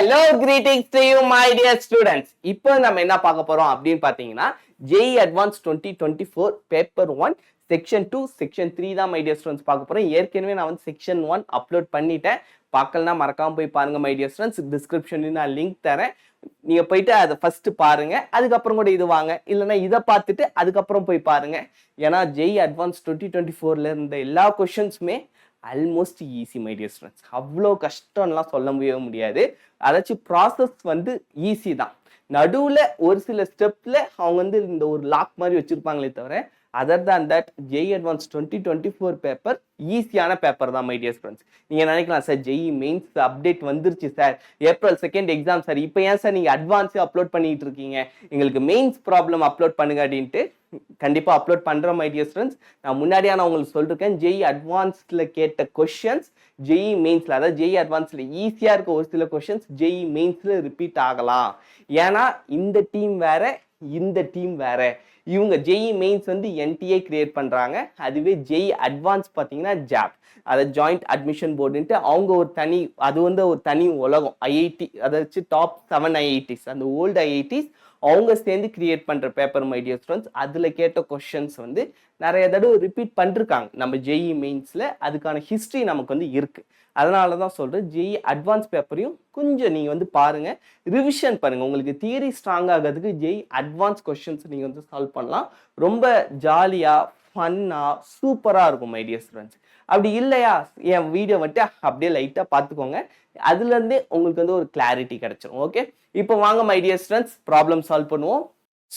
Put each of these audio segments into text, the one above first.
Hello, greetings to you, my dear students. இப்போ நம்ம என்ன பார்க்க போறோம் அப்படின்னு பார்த்தீங்கன்னா JEE Advanced 2024 Paper 1 Section 2 Section 3 தான் my dear students பார்க்க போறோம். ஏற்கனவே நான் வந்து Section 1 அப்லோட் பண்ணிட்டேன். பார்க்கலனா மறக்காம போய் பாருங்க my dear students. டிஸ்கிரிப்ஷன்ல நான் லிங்க் தரேன். நீங்க போயிட்டு அதை ஃபர்ஸ்ட் பாருங்க, அதுக்கப்புறம் கூட இது வாங்க, இல்லைன்னா இதை பார்த்துட்டு அதுக்கப்புறம் போய் பாருங்க. ஏன்னா JEE Advanced 2024ல இருந்த எல்லா கொஸ்டின்ஸுமே almost easy my dear students. அவ்வளோ கஷ்டம்லாம் சொல்ல முடியாது. அதாச்சும் ப்ராசஸ் வந்து ஈஸி தான். நடுவில் ஒரு சில ஸ்டெப்பில் அவங்க வந்து இந்த ஒரு லாக் மாதிரி வச்சுருப்பாங்களே தவிர அதர் தான் தட் JEE Advanced 2024 பேப்பர் ஈஸியான பேப்பர் தான் மை டியர் ஸ்டூடெண்ட்ஸ். நீங்கள் நினைக்கலாம் சார் JEE மெயின்ஸ் அப்டேட் வந்துருச்சு சார், April 2 எக்ஸாம் சார், இப்போ ஏன் சார் நீங்கள் அட்வான்ஸே அப்லோட் பண்ணிட்டு இருக்கீங்க, எங்களுக்கு மெயின்ஸ் ப்ராப்ளம் அப்லோட் பண்ணுங்க அப்படின்ட்டு. கண்டிப்பாக அப்லோட் பண்ணுற மை டியர் ஸ்டூடெண்ட்ஸ். நான் முன்னாடியே நான் உங்களுக்கு சொல்லிருக்கேன், JEE அட்வான்ஸில் கேட்ட கொஷின்ஸ் JEE மெயின்ஸில், அதாவது JEE அட்வான்ஸில் ஈஸியாக இருக்க ஒரு சில கொஷின்ஸ் JEE மெயின்ஸில் ரிப்பீட் ஆகலாம். ஏன்னா இந்த டீம் வேற இந்த டீம் வேற. இவங்க JEE மெயின்ஸ் வந்து NTA கிரியேட் பண்ணுறாங்க, அதுவே JEE அட்வான்ஸ் பார்த்தீங்கன்னா JAP, அதை ஜாயிண்ட் அட்மிஷன் போர்டுன்ட்டு அவங்க ஒரு தனி, அது வந்து ஒரு தனி உலகம். IIT அதை வச்சு டாப் 7 IITs, அந்த ஓல்டு IITs அவங்க சேர்ந்து கிரியேட் பண்ணுற பேப்பர் மை டியர் ஸ்டூடெண்ட்ஸ். அதில் கேட்ட கொஷின்ஸ் வந்து நிறைய தடவை ரிப்பீட் பண்ணிருக்காங்க நம்ம JEE மெயின்ஸில். அதுக்கான ஹிஸ்ட்ரி நமக்கு வந்து இருக்குது. அதனால தான் சொல்கிறேன், JEE அட்வான்ஸ் பேப்பரையும் கொஞ்சம் நீங்கள் வந்து பாருங்கள், ரிவிஷன் பண்ணுங்கள். உங்களுக்கு தியரி ஸ்ட்ராங் ஆகிறதுக்கு JEE அட்வான்ஸ் கொஷின்ஸ் நீங்கள் வந்து சால்வ் பண்ணலாம். ரொம்ப ஜாலியாக ஃபன்னாக சூப்பராக இருக்கும் மை டியர் ஸ்டூடெண்ட்ஸ். அப்படி இல்லையா, என் வீடியோ வந்துட்டு அப்படியே லைட்டாக பார்த்துக்கோங்க, அதுலேருந்தே உங்களுக்கு வந்து ஒரு கிளாரிட்டி கிடைச்சிடும். ஓகே, இப்போ வாங்க my dear students problem solve பண்ணுவோம்.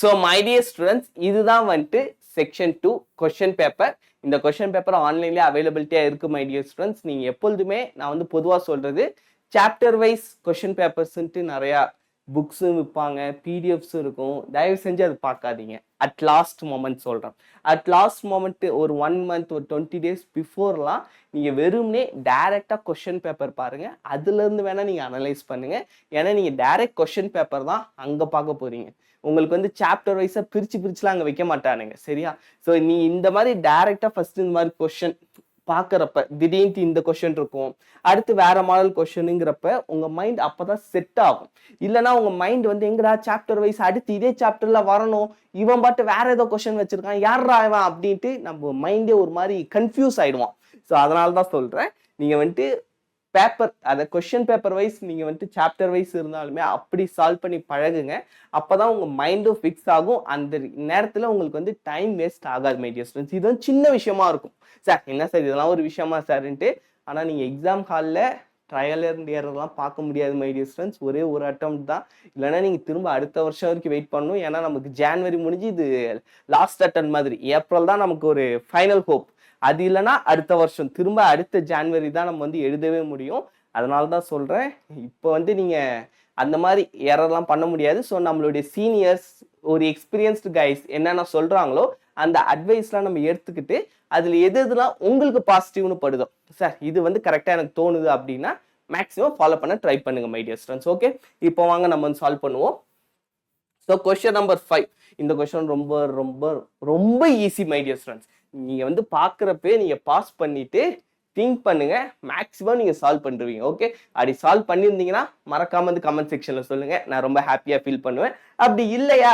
ஸோ மை டியர் ஸ்டூடெண்ட்ஸ், இதுதான் வந்துட்டு செக்ஷன் 2 கொஷின் பேப்பர். இந்த கொஷின் பேப்பர் ஆன்லைன்லேயே அவைலபிலிட்டியாக இருக்குது மை டியர் ஸ்டூடெண்ட்ஸ். நீங்கள் எப்பொழுதுமே நான் வந்து பொதுவாக சொல்கிறது, சாப்டர் வைஸ் கொஷின் பேப்பர்ஸ்ன்ட்டு நிறையா புக்ஸும் விற்பாங்க, PDFஸும் இருக்கும். தயவு செஞ்சு அது பார்க்காதீங்க. அட் லாஸ்ட் மொமெண்ட் சொல்கிறேன், அட் லாஸ்ட் மொமெண்ட் ஒரு 1 month ஒரு 20 days பிஃபோர்லாம் நீங்கள் வெறும்னே டைரெக்டாக கொஷின் பேப்பர் பாருங்கள், அதுலேருந்து வேணால் நீங்கள் அனலைஸ் பண்ணுங்கள். ஏன்னா நீங்கள் டைரக்ட் கொஷின் பேப்பர் தான் அங்கே பார்க்க போகிறீங்க. உங்களுக்கு வந்து சாப்டர் வைஸாக பிரிச்சுலாம் அங்கே வைக்க மாட்டானுங்க, சரியா? ஸோ நீ இந்த மாதிரி டைரெக்டாக ஃபர்ஸ்ட் இந்த மாதிரி கொஷின் பார்க்குறப்ப திடீர்னு இந்த கொஷின் இருக்கும், அடுத்து வேற மாடல் கொஷனுங்கிறப்ப உங்க மைண்ட் அப்பதான் செட் ஆகும். இல்லைன்னா உங்க மைண்ட் வந்து எங்கடா சாப்டர் வைஸ் அடுத்து இதே சாப்டர்ல வரணும், இவன் பாட்டு வேற ஏதோ கொஷின் வச்சிருக்கான், யாரா இவன் அப்படின்ட்டு நம்ம மைண்டே ஒரு மாதிரி கன்ஃபியூஸ் ஆயிடுவான். ஸோ அதனால தான் சொல்றேன், நீங்க வந்துட்டு பேப்பர், அதை கொஷின் பேப்பர் வைஸ் நீங்கள் வந்துட்டு சாப்டர் வைஸ் இருந்தாலுமே அப்படி சால்வ் பண்ணி பழகுங்க. அப்போ தான் உங்கள் மைண்டும் ஃபிக்ஸ் ஆகும். அந்த நேரத்தில் உங்களுக்கு வந்து டைம் வேஸ்ட் ஆகாது மை டியர் ஸ்டூடெண்ட்ஸ். இது வந்து சின்ன விஷயமா இருக்கும் சார், என்ன சார் இதெல்லாம் ஒரு விஷயமா சார்ன்ட்டு. ஆனால் நீங்கள் எக்ஸாம் ஹாலில் ட்ரையல் அண்ட் எரர்லாம் பார்க்க முடியாது மை டியர் ஸ்டூடெண்ட்ஸ். ஒரே ஒரு அட்டம் தான், இல்லைன்னா நீங்கள் திரும்ப அடுத்த வருஷம் வரைக்கும் வெயிட் பண்ணணும். ஏன்னா நமக்கு ஜான்வரி முடிஞ்சு இது லாஸ்ட் அட்டம் மாதிரி, ஏப்ரல் தான் நமக்கு ஒரு ஃபைனல் ஹோப். அது இல்லைன்னா அடுத்த வருஷம் திரும்ப அடுத்த ஜான்வரி தான் நம்ம வந்து எழுதவே முடியும். அதனால தான் சொல்கிறேன், இப்போ வந்து நீங்கள் அந்த மாதிரி எரர்லாம் பண்ண முடியாது. ஸோ நம்மளுடைய சீனியர்ஸ், ஒரு எக்ஸ்பீரியன்ஸ்டு கைஸ் என்னென்ன சொல்கிறாங்களோ அந்த அட்வைஸ்லாம் நம்ம எடுத்துக்கிட்டு அதில் எதுலாம் உங்களுக்கு பாசிட்டிவ்னு படுதோ, சார் இது வந்து கரெக்டாக எனக்கு தோணுது அப்படின்னா மேக்ஸிமம் ஃபாலோ பண்ண ட்ரை பண்ணுங்க மை டியர் ஸ்டூடெண்ட்ஸ். ஓகே, இப்போ வாங்க நம்ம வந்து சால்வ் பண்ணுவோம். So question number 5. இந்த கொஸ்டின் ரொம்ப ரொம்ப ரொம்ப ஈஸி மை டியர் ஸ்டூடெண்ட்ஸ். நீங்கள் வந்து பார்க்குறப்பே நீங்கள் பாஸ் பண்ணிவிட்டு திங்க் பண்ணுங்க, மேக்ஸிமம் நீங்கள் சால்வ் பண்ணுவீங்க. ஓகே, அப்படி சால்வ் பண்ணியிருந்தீங்கன்னா மறக்காம வந்து கமெண்ட் செக்ஷனில் சொல்லுங்கள், நான் ரொம்ப ஹாப்பியாக ஃபீல் பண்ணுவேன். அப்படி இல்லையா,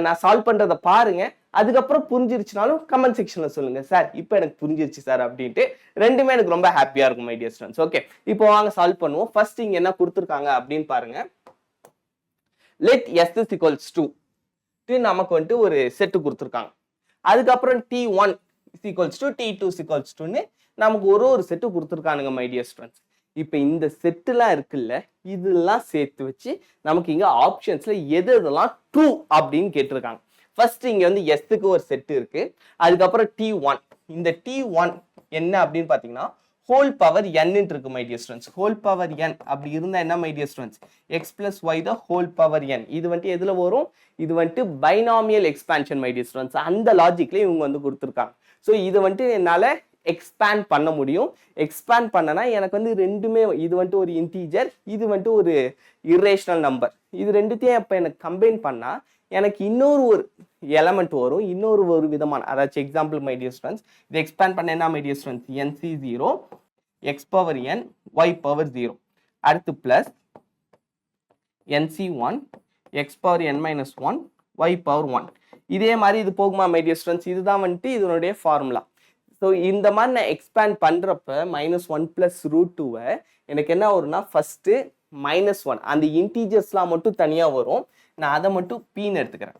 நான் சால்வ் பண்ணுறதை பாருங்க, அதுக்கப்புறம் புரிஞ்சிருச்சுனாலும் கமெண்ட் செக்ஷனில் சொல்லுங்கள், சார் இப்போ எனக்கு புரிஞ்சிருச்சு சார் அப்படின்ட்டு. ரெண்டுமே எனக்கு ரொம்ப ஹாப்பியாக இருக்கும் மை டியர் ஸ்டூடெண்ட்ஸ். ஓகே, இப்போ வாங்க சால்வ் பண்ணுவோம். ஃபர்ஸ்ட் இங்கே என்ன கொடுத்துருக்காங்க அப்படின்னு பாருங்க. Let S is equals to நமக்கு வந்துட்டு ஒரு செட்டு கொடுத்துருக்காங்க. அதுக்கப்புறம் T1 is equals to T2 is equals to நமக்கு ஒரு செட்டு கொடுத்துருக்கானுங்க மை டியர் ஸ்டூடெண்ட்ஸ். இப்போ இந்த செட்டுலாம் இருக்குல்ல, இதெல்லாம் சேர்த்து வச்சு நமக்கு இங்கே ஆப்ஷன்ஸ்ல எதெல்லாம் ட்ரூ அப்படின்னு கேட்டிருக்காங்க. ஃபர்ஸ்ட் இங்கே வந்து எஸ்க்கு ஒரு செட்டு இருக்கு, அதுக்கப்புறம் T1. இந்த T1 என்ன அப்படின்னு பார்த்தீங்கன்னா ஹோல் பவர் n இருக்கு my dear students. Whole power n அப்படி இருந்தால் என்ன my dear students, x plus y the whole power n. இது வந்துட்டு எதில் வரும், இது வந்துட்டு binomial expansion my dear students. அந்த லாஜிக்லேயே இவங்க வந்து கொடுத்துருக்காங்க. ஸோ இது வந்துட்டு என்னால் எக்ஸ்பேண்ட் பண்ண முடியும். எக்ஸ்பேண்ட் பண்ணனா எனக்கு வந்து ரெண்டுமே, இது வந்துட்டு ஒரு இன்டீஜர், இது வந்துட்டு ஒரு இரேஷனல் நம்பர். இது ரெண்டுத்தையும் இப்போ எனக்கு கம்பைன் பண்ணால் எனக்கு இன்னொரு ஒரு எலமெண்ட் வரும், இன்னொரு ஒரு விதமான, அதாச்சும் எக்ஸாம்பிள் மை டியர் ஸ்டூடெண்ட்ஸ், இது எக்ஸ்பேண்ட் பண்ண என்ன my dear students, NC0 x power n y power 0. அடுத்து plus nc1 x power n minus 1 y power 1. இதே மாதிரி இது போகுமா மை டியர் ஸ்டூடெண்ட்ஸ்? இதுதான் வந்துட்டு இதனுடைய ஃபார்முலா. ஸோ இந்த மாதிரி நான் எக்ஸ்பேண்ட் பண்ணுறப்ப -1 + √2 எனக்கு என்ன வரும்னா ஃபர்ஸ்ட்டு -1 அந்த இன்டீஜர்ஸ்லாம் மட்டும் தனியாக வரும். நான் அதை மட்டும் பீன்னு எடுத்துக்கிறேன்.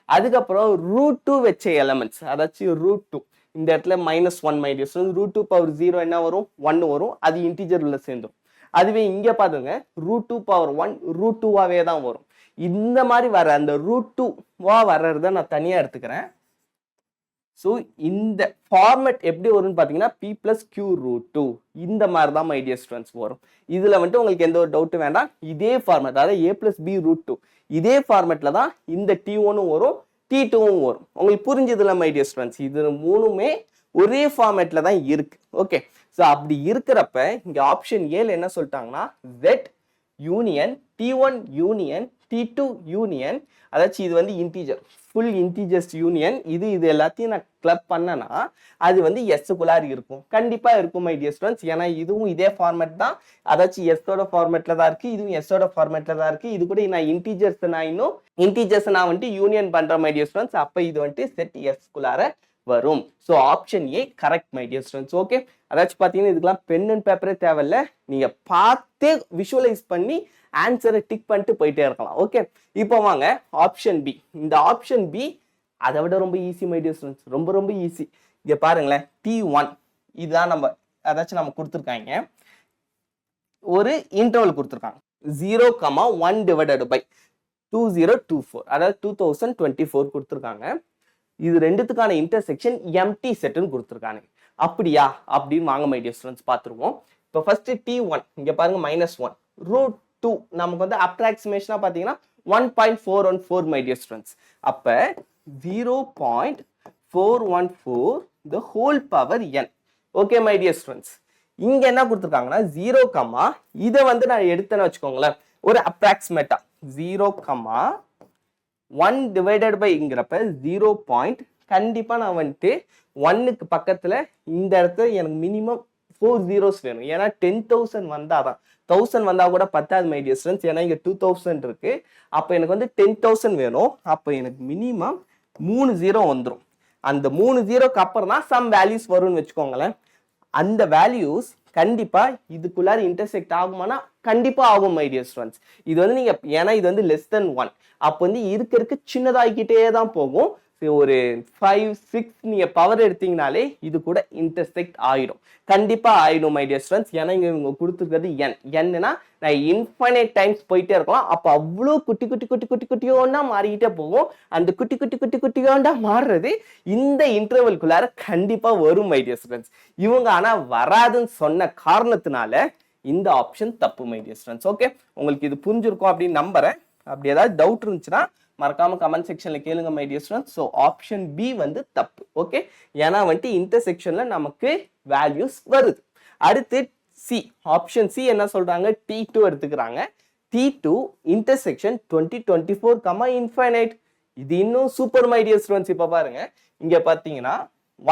அதுக்கப்புறம் √2 வச்ச எலமெண்ட்ஸ், அதாச்சும் √2 இந்த இடத்துல -1 மை டியர் ஸ்டூடெண்ட்ஸ், √2 பவர் 0 என்ன வரும்? 1 வரும். அது இன்டீஜர் உள்ள சேர்ந்துடும். அதுவே இங்கே பாருங்க √2 பவர் 1 √2வாவே தான் வரும். இந்த மாதிரி வர அந்த √2வா வர்றத நான் தனியாக எடுத்துக்கிறேன். ஸோ இந்த ஃபார்மேட் எப்படி வரும்னு பார்த்தீங்கன்னா p + q √2 இந்த மாதிரி தான் மை டியர் ஸ்டூடெண்ட்ஸ் வரும். இதில் வந்துட்டு உங்களுக்கு எந்த ஒரு டவுட்டும் வேண்டாம். இதே ஃபார்மேட், அதாவது a + b √2 இதே ஃபார்மேட்டில் தான் இந்த t1ம் வரும், t2வும் வரும். உங்களுக்கு புரிஞ்சதுல மை டியர் ஸ்டூடெண்ட்ஸ்? இது மூணுமே ஒரே ஃபார்மேட்டில் தான் இருக்கு. ஓகே, ஸோ அப்படி இருக்கிறப்ப இங்கே ஆப்ஷன் ஏல என்ன சொல்லிட்டாங்கன்னா z union t1 union t2 union, அதாச்சும் இது வந்து இன்டீஜர், ஃபுல் இன்டீஜர்ஸ் யூனியன். இது எல்லாத்தையும் நான் கிளப் பண்ணனா அது வந்து எஸ்க்குள்ளார் இருக்கும். கண்டிப்பா இருக்கும் மை டியர் ஸ்டூடெண்ட்ஸ். ஏன்னா இதுவும் இதே ஃபார்மேட் தான், அதாச்சும் எஸ்ஸோட ஃபார்மேட்ல தான் இருக்கு, இதுவும் எஸ்ஸோட ஃபார்மேட்ல தான் இருக்கு. இது கூட நான் இன்டீஜர்ஸ் நான் வந்துட்டு யூனியன் பண்றேன் மை டியர் ஸ்டூடெண்ட்ஸ். அப்ப இது வந்துட்டு செட் எஸ்க்குள்ளார வரும். So option A correct my dear students. Okay, அதாச்சும் பார்த்தீங்கன்னா இதுக்கெல்லாம் பென் அண்ட் பேப்பரே தேவையில்ல, நீங்க பார்த்தே விஷுவலைஸ் பண்ணி ஆன்சரை டிக் பண்ணிட்டு போயிட்டே இருக்கலாம். ஓகே, இப்போ வாங்க ஆப்ஷன் பி. இந்த ஆப்ஷன் பி அதை விட ரொம்ப ஈஸி மை டியர் ஸ்டூடெண்ட்ஸ், ரொம்ப ரொம்ப ஈஸி. இங்க பாருங்களேன், t1 இதுதான் நம்ம அதாச்சும் நம்ம கொடுத்துருக்காங்க, ஒரு இன்டர்வல் கொடுத்துருக்காங்க 0,1 / 2024, அதாவது 2024 கொடுத்துருக்காங்க. இது ரெண்டுத்துக்கான இன்டர்செக்ஷன் எம்டி செட்னு கொடுத்துருக்காங்க. அப்படியா அப்படின்னு வாங்க மை டியர் ஸ்டூடெண்ட்ஸ் பார்த்துருவோம். இப்போ ஃபர்ஸ்ட் t1 இங்க பாருங்க -1 √2 நமக்கு வந்து அப்ராக்சிமேஷனா பார்த்தீங்கன்னா 1.414 மை டியர் ஸ்டூடெண்ட்ஸ். அப்ப 0.414 the whole power n. Okay my dear students, இங்க என்ன கொடுத்துருக்காங்கன்னா 0, இதை வந்து நான் எடுத்தேன்னு வச்சுக்கோங்களேன், ஒரு அப்ராக்சிமேட்டா 0,1 டிவைடட் பை இங்கிறப்ப 0. கண்டிப்பா நான் வந்துட்டு 1க்கு பக்கத்துல இந்த இடத்துல எனக்கு மினிமம் 4 zeros வேணும். ஏன்னா 10,000 வந்தாதான், 1000 வந்தா கூட பத்தாது மை டியர் ஸ்டூடெண்ட்ஸ். ஏன்னா இங்க 2000 இருக்கு. அப்ப எனக்கு வந்து 10,000 வேணும். அப்ப எனக்கு மினிமம் 3 0 வந்துடும். அந்த 3 0க்கு அப்புறம் தான் சம் வேல்யூஸ் வரும்னு வச்சுக்கோங்களேன். அந்த வேல்யூஸ் கண்டிப்பா இதுக்குள்ளார இன்டர்செக்ட் ஆகுமானா கண்டிப்பா ஆகும் மை டியர் ஸ்டூடெண்ட்ஸ். இது வந்து நீங்க ஏன்னா இது வந்து <1, அப்போ வந்து இருக்க சின்னதாகிக்கிட்டே தான் போகும். ஒரு 5 6 நீங்க பவர் எடுத்தீங்கனாலே இது கூட இன்டர்செக்ட் ஆயிடும், கண்டிப்பா ஆயிடும் மை டியர் ஸ்டூடெண்ட்ஸ். ஏன்னா இங்க கொடுத்துருக்கிறது என்னன்னா நான் இன்ஃபைனைட் டைம்ஸ் போயிட்டே இருக்கலாம். அப்ப அவ்வளோ குட்டியோண்டா மாறிக்கிட்டே போகும். அந்த குட்டியோண்டா மாறுறது இந்த இன்டர்வல்குள்ளார கண்டிப்பா வரும் மை டியர் ஸ்டூடெண்ட்ஸ். இவங்க ஆனா வராதுன்னு சொன்ன காரணத்தினால இந்த ஆப்ஷன் தப்பு மை டியர் ஸ்டூடெண்ட்ஸ். ஓகே, உங்களுக்கு இது புரிஞ்சிருக்கும் அப்படின்னு நம்புறேன். அப்படி ஏதாவது டவுட் இருந்துச்சுன்னா மறக்காம கமெண்ட் செக்ஷன்ல கேளுங்க my dear students. So option B வந்து தப்பு. ஓகே, ஏன்னா வந்துட்டு இன்டர்செக்ஷன்ல நமக்கு வேல்யூஸ் வருது. அடுத்து சி, ஆப்ஷன் சி என்ன சொல்றாங்க, t2 எடுத்துக்கிறாங்க. t2 intersection 2024, infinite. இது இன்னும் சூப்பர் மை டியர் ஸ்டூடெண்ட்ஸ். இப்ப பாருங்க, இங்க பாத்தீங்கன்னா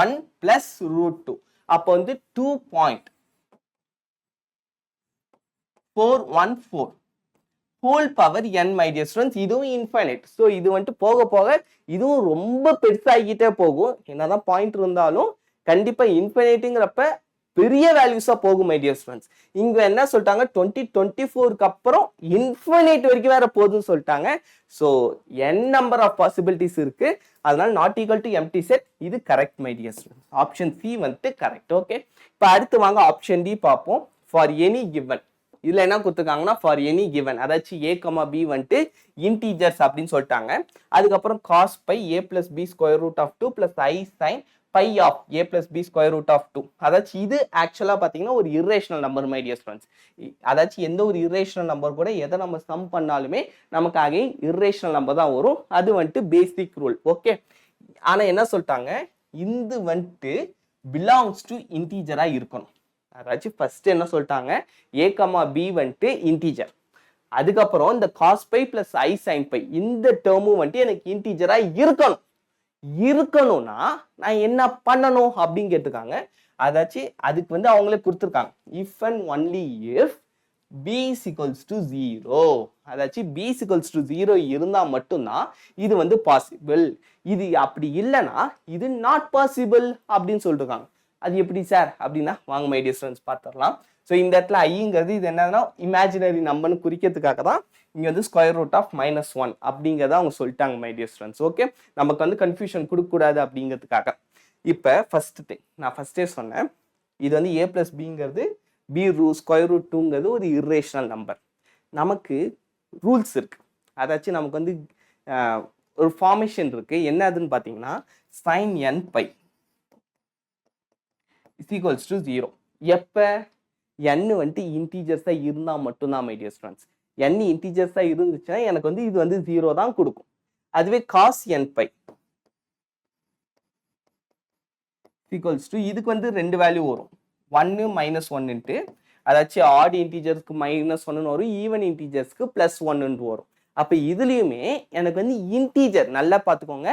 1 + √2, அப்போ வந்து 2.414 whole power n my dear students. இதுவும் இன்ஃபைனைட். ஸோ இது வந்துட்டு போக போக இதுவும் ரொம்ப பெருசாகிட்டே போகும். என்னதான் பாயிண்ட் இருந்தாலும் கண்டிப்பா இன்ஃபைனைட்டுங்கிறப்ப பெரிய வேல்யூஸா போகும் மை டியர் ஸ்டூடெண்ட்ஸ். இங்க என்ன சொல்லிட்டாங்க, 2024க்கு அப்புறம் இன்ஃபைனைட் வரைக்கும் வேற போகுதுன்னு சொல்லிட்டாங்க. So n number of possibilities இருக்கு. அதனால not equal to empty set. இது correct my dear students. Option C வந்துட்டு கரெக்ட். ஓகே, இப்போ அடுத்து வாங்க ஆப்ஷன் டி பார்ப்போம். ஃபார் எனி கிவன், இதுல என்ன கொடுத்துருக்காங்கன்னா ஃபார் எனி கிவன், அதாச்சும் a, b வந்துட்டு இன்டீஜர்ஸ் அப்படின்னு சொல்லிட்டாங்க. அதுக்கப்புறம் cos π a + b √2 + i sin π of a + b √2. அதாச்சும் இது ஆக்சுவலா பாத்தீங்கன்னா ஒரு irrational number my dear students. அதாச்சும் எந்த ஒரு இரேஷனல் நம்பர் கூட எதை நம்ம சம் பண்ணாலுமே நமக்கு அகைன் இரேஷனல் நம்பர் தான் வரும். அது வந்துட்டு பேசிக் ரூல். ஓகே, ஆனா என்ன சொல்லிட்டாங்க, இது வந்துட்டு பிலாங்ஸ் டு இன்டீஜரா இருக்கணும். அதாச்சும் ஃபர்ஸ்ட் என்ன சொல்லிட்டாங்க, a, b வந்துட்டு இன்டீஜர். அதுக்கப்புறம் இந்த cos π + i sin π இந்த டேர்மும் வந்துட்டு எனக்கு இன்டீஜரா இருக்கணும்னா நான் என்ன பண்ணணும் அப்படின்னு கேட்டிருக்காங்க. அதாச்சும் அதுக்கு வந்து அவங்களே கொடுத்துருக்காங்க, if and only if b is equals to 0. அதாச்சும் b is equals to 0 இருந்தா மட்டும்தான் இது வந்து பாசிபிள். இது அப்படி இல்லைன்னா இது நாட் பாசிபிள் அப்படின்னு சொல்லிருக்காங்க. அது எப்படி சார் அப்படின்னா வாங்க மை டியர் ஸ்டூடெண்ட்ஸ் பார்த்துடலாம். ஸோ இந்த இடத்துல ஐங்கிறது இது என்னன்னா இமேஜினரி நம்பர்னு குறிக்கிறதுக்காக தான் இங்கே வந்து ஸ்கொயர் ரூட் ஆஃப் -1 அப்படிங்கிறத அவங்க சொல்லிட்டாங்க மை டியர் ஸ்டூடெண்ட்ஸ். ஓகே, நமக்கு வந்து கன்ஃபியூஷன் கொடுக்கக்கூடாது அப்படிங்கிறதுக்காக. இப்போ ஃபர்ஸ்ட் திங் நான் ஃபர்ஸ்டே சொன்னேன், இது வந்து a + bங்கிறது b ஸ்கொயர் ரூட் 2ங்கிறது ஒரு இர்ரேஷனல் நம்பர். நமக்கு ரூல்ஸ் இருக்கு, அதாச்சும் நமக்கு வந்து ஒரு ஃபார்மேஷன் இருக்கு. என்ன அதுன்னு பார்த்தீங்கன்னா sin n π = 0. எப்போ n வந்துட்டு இன்டீஜர்ஸாக இருந்தால் மட்டும்தான் மை டியர் ஸ்டூடெண்ட்ஸ். n இன்டீஜர்ஸாக இருந்துச்சுன்னா எனக்கு வந்து இது வந்து 0 தான் கொடுக்கும். அதுவே cos n π = இதுக்கு வந்து ரெண்டு வேல்யூ வரும், 1 -1 அதாச்சும் ஆட் இன்டீஜர்ஸ்க்கு -1 வரும், ஈவன் இன்டீஜர்ஸ்க்கு +1 வரும். அப்போ இதுலேயுமே எனக்கு வந்து இன்டீஜர் நல்லா பார்த்துக்கோங்க,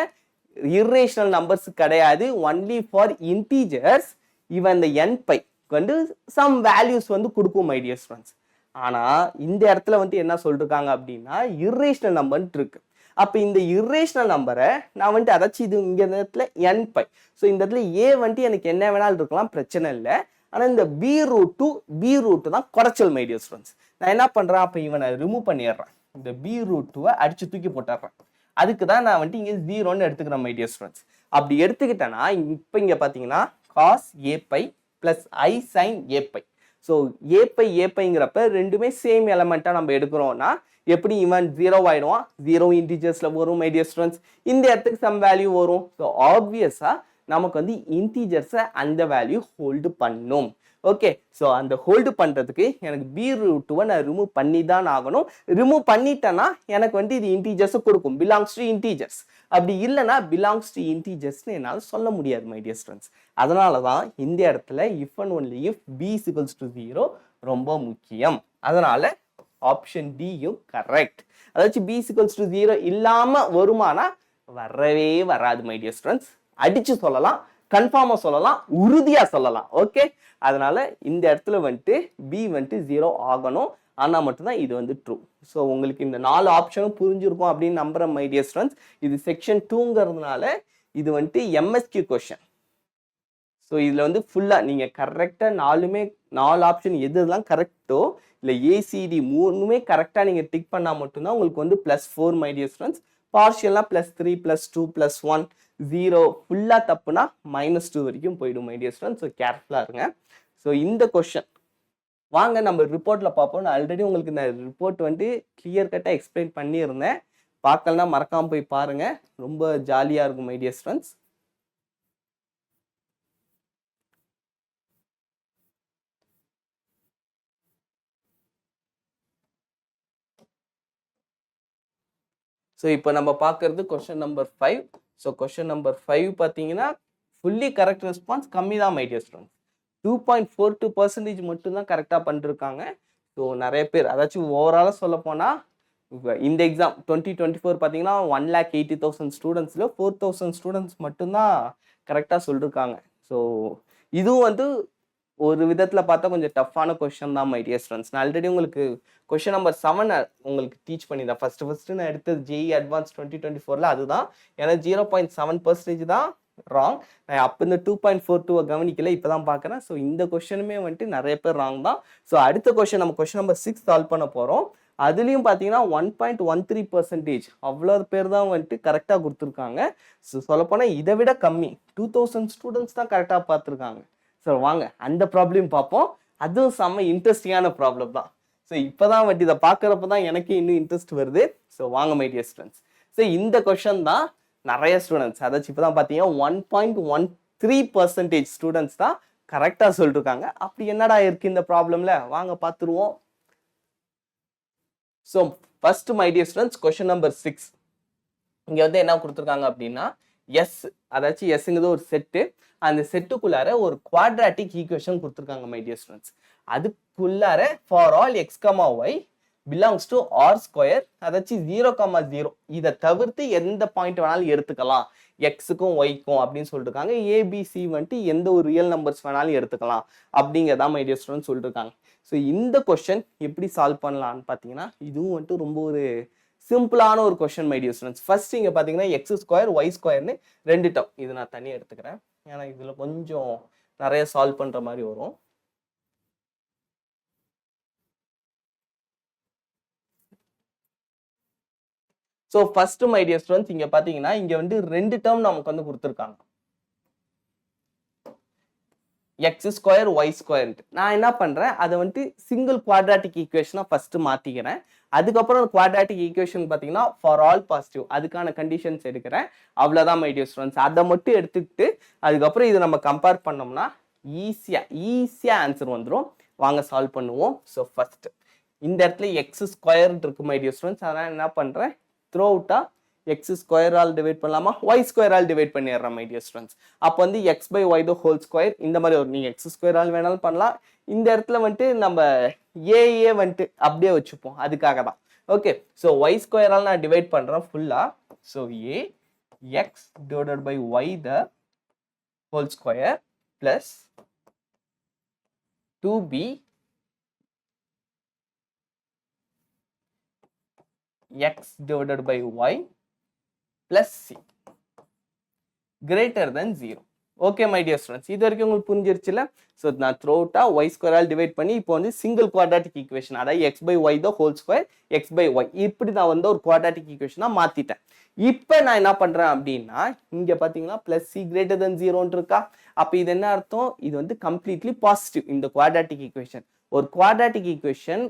இர்ரேஷனல் நம்பர்ஸ் கிடையாது, ஒன்லி ஃபார் இன்டீஜர்ஸ். இவன் இந்த n π வந்து சம் வேல்யூஸ் வந்து கொடுக்கும் மை டியர் ஸ்டூடெண்ட்ஸ். ஆனால் இந்த இடத்துல வந்து என்ன சொல்லிருக்காங்க அப்படின்னா இர்ரேஷனல் நம்பர்ன்ட்டு இருக்கு. அப்போ இந்த இர்ரேஷனல் நம்பரை நான் வந்துட்டு அதாச்சும் இது இங்கே இந்த இடத்துல n π. ஸோ இந்த இடத்துல a வந்துட்டு எனக்கு என்ன வேணாலும் இருக்கலாம், பிரச்சனை இல்லை. ஆனால் இந்த b√2 தான் குறைச்சல் மை டியர் ஸ்டூடெண்ட்ஸ். நான் என்ன பண்ணுறேன், அப்போ இவனை ரிமூவ் பண்ணிடுறேன், இந்த b√2 அடிச்சு தூக்கி போட்டுடுறேன். அதுக்கு தான் நான் வந்துட்டு இங்கே 0ன்னு எடுத்துக்கிறேன் மை டியர் ஸ்டூடெண்ட்ஸ். அப்படி எடுத்துக்கிட்டேன்னா இப்போ இங்கே பார்த்தீங்கன்னா cos a π + i sin a π. So a πங்கிறப்ப ரெண்டுமே சேம் எலமெண்ட்டாக நம்ம எடுக்கிறோம்னா எப்படி இவன் 0 ஆயிடுவான், 0 இன்டீஜர்ஸ்ல வரும் மை டியர் ஸ்டூடெண்ட்ஸ். இந்த இடத்துக்கு சம் வேல்யூ வரும். ஸோ ஆப்வியஸாக நமக்கு வந்து இன்டீஜர்ஸை அந்த வேல்யூ ஹோல்டு பண்ணும். ஓகே, ஸோ அந்த ஹோல்டு பண்ணுறதுக்கு எனக்கு b√2 நான் ரிமூவ் பண்ணி தான் ஆகணும். ரிமூவ் பண்ணிட்டேன்னா எனக்கு வந்து இது இன்டீஜர்ஸை கொடுக்கும், பிலாங்ஸ் டு இன்டீஜர்ஸ். அப்படி இல்லைன்னா பிலாங்ஸ் டு இன்டீஜர்ஸ்னு என்னால் சொல்ல முடியாது மை டியர் ஸ்டூடெண்ட்ஸ். அதனால தான் இந்த இடத்துல if and only if b = 0 ரொம்ப முக்கியம். அதனால ஆப்ஷன் டியும் கரெக்ட். அதாச்சும் b = 0 இல்லாமல் வருமானா வரவே வராது மை டியர் ஸ்டூடெண்ட்ஸ். அடிச்சு சொல்லலாம், கன்ஃபார்மாக சொல்லலாம், உறுதியாக சொல்லலாம். ஓகே, அதனால இந்த இடத்துல வந்துட்டு b வந்துட்டு 0 ஆகணும். ஆனால் மட்டும்தான் இது வந்து ட்ரூ. ஸோ உங்களுக்கு இந்த 4 ஆப்ஷனும் புரிஞ்சிருக்கும் அப்படின்னு நம்புகிறேன் மை டியர் ஸ்டூடெண்ட்ஸ். இது செக்ஷன் 2ங்கிறதுனால இது வந்துட்டு MSQ கொஷன். ஸோ இதில் வந்து ஃபுல்லாக நீங்கள் கரெக்டாக 4 ஆப்ஷன் எதுலாம் கரெக்டோ இல்லை ACD 3மே கரெக்டாக நீங்கள் டிக் பண்ணால் மட்டும்தான் உங்களுக்கு வந்து +4 மை டியர் ஸ்டூடெண்ட்ஸ். பார்ஷியல்லாம் +3 +2 +1 0 ஃபுல்லாக தப்புனா -2 வரைக்கும் போயிடும் மை டியர் ஸ்டூடெண்ட்ஸ். ஸோ கேர்ஃபுல்லாக இருங்க. ஸோ இந்த கொஷன் வாங்க நம்ம ரிப்போர்ட்டில் பார்ப்போம். நான் ஆல்ரெடி உங்களுக்கு இந்த ரிப்போர்ட் வந்துட்டு கிளியர் கட்டாக எக்ஸ்பிளைன் பண்ணியிருந்தேன். பார்க்கலன்னா மறக்காமல் போய் பாருங்கள், ரொம்ப ஜாலியாக இருக்கும் மை டியர் ஸ்டூடெண்ட்ஸ். ஸோ இப்போ நம்ம பார்க்கறது question number 5. So question number 5 பார்த்தீங்கன்னா ஃபுல்லி கரெக்ட் ரெஸ்பான்ஸ் கம்மி தான் மை டியர் ஸ்டூடெண்ட்ஸ். 2.42% மட்டும்தான் கரெக்டாக பண்ணிருக்காங்க. ஸோ நிறைய பேர் அதாச்சும் ஓவராலாக சொல்ல போனால் இந்த எக்ஸாம் 2024 பார்த்தீங்கன்னா 1,80,000 ஸ்டூடெண்ட்ஸில் 4,000 ஸ்டூடெண்ட்ஸ் மட்டும்தான் கரெக்டாக சொல்லியிருக்காங்க. ஸோ இதுவும் வந்து ஒரு விதத்தில் பார்த்தா கொஞ்சம் டஃப்பான கொஷன் தான் மை டியர் ஸ்டூடெண்ட்ஸ். நான் ஆல்ரெடி உங்களுக்கு கொஷன் நம்பர் 7 உங்களுக்கு டீச் பண்ணியிருந்தேன். ஃபர்ஸ்ட் நான் எடுத்தது JEE Advanced 2024ல் அதுதான். ஏன்னா 0.7% தான் ராங். நான் அப்போ இந்த 2.42 கவனிக்கல, இப்போ தான் பார்க்குறேன். ஸோ இந்த கொஷனுமே வந்துட்டு நிறைய பேர் ராங் தான். ஸோ அடுத்த கொஷன் நம்ம கொஷன் நம்பர் 6 சால்வ் பண்ண போகிறோம். அதுலேயும் பார்த்தீங்கன்னா 1.13% அவ்வளோ பேர் தான் வந்துட்டு கரெக்டாக கொடுத்துருக்காங்க. ஸோ சொல்லப்போனால் இதை விட கம்மி 2000 ஸ்டூடெண்ட்ஸ் தான் கரெக்டாக பார்த்துருக்காங்க. ஸோ வாங்க அந்த ப்ராப்ளம் பார்ப்போம். அதுவும் செம்ம இன்ட்ரெஸ்டிங்கான ப்ராப்ளம் தான். ஸோ இப்போ தான் வந்துட்டு இதை பார்க்குறப்ப தான் எனக்கு இன்னும் இன்ட்ரெஸ்ட் வருது. ஸோ வாங்க மை டியர் ஸ்டூடெண்ட்ஸ். ஸோ இந்த கொஷன் தான் நிறைய ஸ்டூடெண்ட்ஸ் அதாச்சும் இப்போ தான் பார்த்தீங்கன்னா 1.13% ஸ்டூடெண்ட்ஸ் தான் கரெக்டாக சொல்லிருக்காங்க. அப்படி என்னடா இருக்கு இந்த ப்ராப்ளம்ல, வாங்க பார்த்துருவோம். So first my dear students question number 6 இங்கே வந்து என்ன கொடுத்துருக்காங்க அப்படின்னா எஸ், அதாச்சும் எஸ்ங்கிறது ஒரு செட்டு. அந்த செட்டுக்குள்ளார ஒரு குவாட்ராட்டிக் ஈக்குவேஷன் கொடுத்துருக்காங்க மை டியர் ஸ்டூடெண்ட்ஸ். அதுக்குள்ளார for all x, y belongs to r², அதாச்சும் 0,0 இதை தவிர்த்து எந்த பாயிண்ட் வேணாலும் எடுத்துக்கலாம், எக்ஸுக்கும் ஒய்க்கும் அப்படின்னு சொல்லிருக்காங்க. ABC வந்துட்டு எந்த ஒரு ரியல் நம்பர்ஸ் வேணாலும் எடுத்துக்கலாம் அப்படிங்கிறதா மை டியர் ஸ்டூடெண்ட்ஸ் சொல்லிருக்காங்க. ஸோ இந்த கொஸ்டின் எப்படி சால்வ் பண்ணலான்னு பார்த்தீங்கன்னா இதுவும் வந்துட்டு ரொம்ப ஒரு சிம்பிளான ஒரு question my dear students. First இங்கே பார்த்தீங்கன்னா எக்ஸ் ஸ்கொயர் ஒய் ஸ்கொயர்னு 2 டேர்ம் இது நான் தனியாக எடுத்துக்கிறேன், ஏன்னா இதில் கொஞ்சம் நிறைய சால்வ் பண்ணுற மாதிரி வரும். So first my dear students இங்கே பார்த்தீங்கன்னா இங்கே வந்து 2 டேர்ம் நமக்கு வந்து கொடுத்துருக்காங்க, எக்ஸ் ஸ்கொயர் ஒய் ஸ்கொயர். நான் என்ன பண்றேன், அதை வந்துட்டு சிங்கிள் குவாட்ராட்டிக் ஈக்குவேஷனா ஃபர்ஸ்ட் மாத்திக்கிறேன். அதுக்கப்புறம் குவாட்ராட்டிக் ஈக்குவேஷன் பார்த்தீங்கன்னா ஃபார் ஆல் பாசிட்டிவ் அதுக்கான கண்டிஷன்ஸ் எடுக்கிறேன். அவ்வளோதான் மை டியர் ஸ்டூடெண்ட்ஸ். அதை மட்டும் எடுத்துக்கிட்டு அதுக்கப்புறம் இதை நம்ம கம்பேர் பண்ணோம்னா ஈஸியா ஆன்சர் வந்துடும். வாங்க சால்வ் பண்ணுவோம். ஸோ ஃபர்ஸ்ட் இந்த இடத்துல எக்ஸ் ஸ்கொயர் இருக்கு மை டியர் ஸ்டூடெண்ட்ஸ். அதனால என்ன பண்றேன், த்ரோ அவுட்டா எக்ஸ் ஸ்கொயரால் டிவைட் பண்ணலாமா, ஒய் ஸ்கொயரால் டிவைட் பண்ணிடுறேன் மை டியர் ஸ்டூடெண்ட்ஸ். அப்போ வந்து x by y the whole square இந்த மாதிரி ஒரு நீங்கள் எக்ஸ் ஸ்கொயரால் வேணாலும் பண்ணலாம். இந்த இடத்துல வந்துட்டு நம்ம ஏஏ வந்துட்டு அப்படியே வச்சுப்போம், அதுக்காக தான். ஓகே, ஸோ ஒய் ஸ்கொயரால் நான் டிவைட் பண்ணுறேன் ஃபுல்லாக. So a x divided by y the whole square plus 2b x divided by y plus c greater than 0. Okay my dear students, இது வரைக்கும் உங்களுக்கு புரிஞ்சிருச்சுல. ஸோ நான் த்ரூ அவுட்டா ஒய் ஸ்கொயரால் டிவைட் பண்ணி இப்போ வந்து சிங்கிள் குவாட்ராட்டிக் ஈக்குவேஷன், அதாவது x by y the whole square x by y இப்படி நான் வந்து ஒரு குவாட்ராட்டிக் ஈக்குவேஷனா மாத்திட்டேன். இப்போ நான் என்ன பண்றேன் அப்படின்னா இங்க பாத்தீங்கன்னா பிளஸ் சி கிரேட்டர் தென் 0 இருக்கா. அப்ப இது என்ன அர்த்தம், இது வந்து கம்ப்ளீட்லி பாசிட்டிவ். இந்த குவாட்ராட்டிக் ஈக்குவேஷன், ஒரு குவாட்ராட்டிக் ஈக்குவேஷன்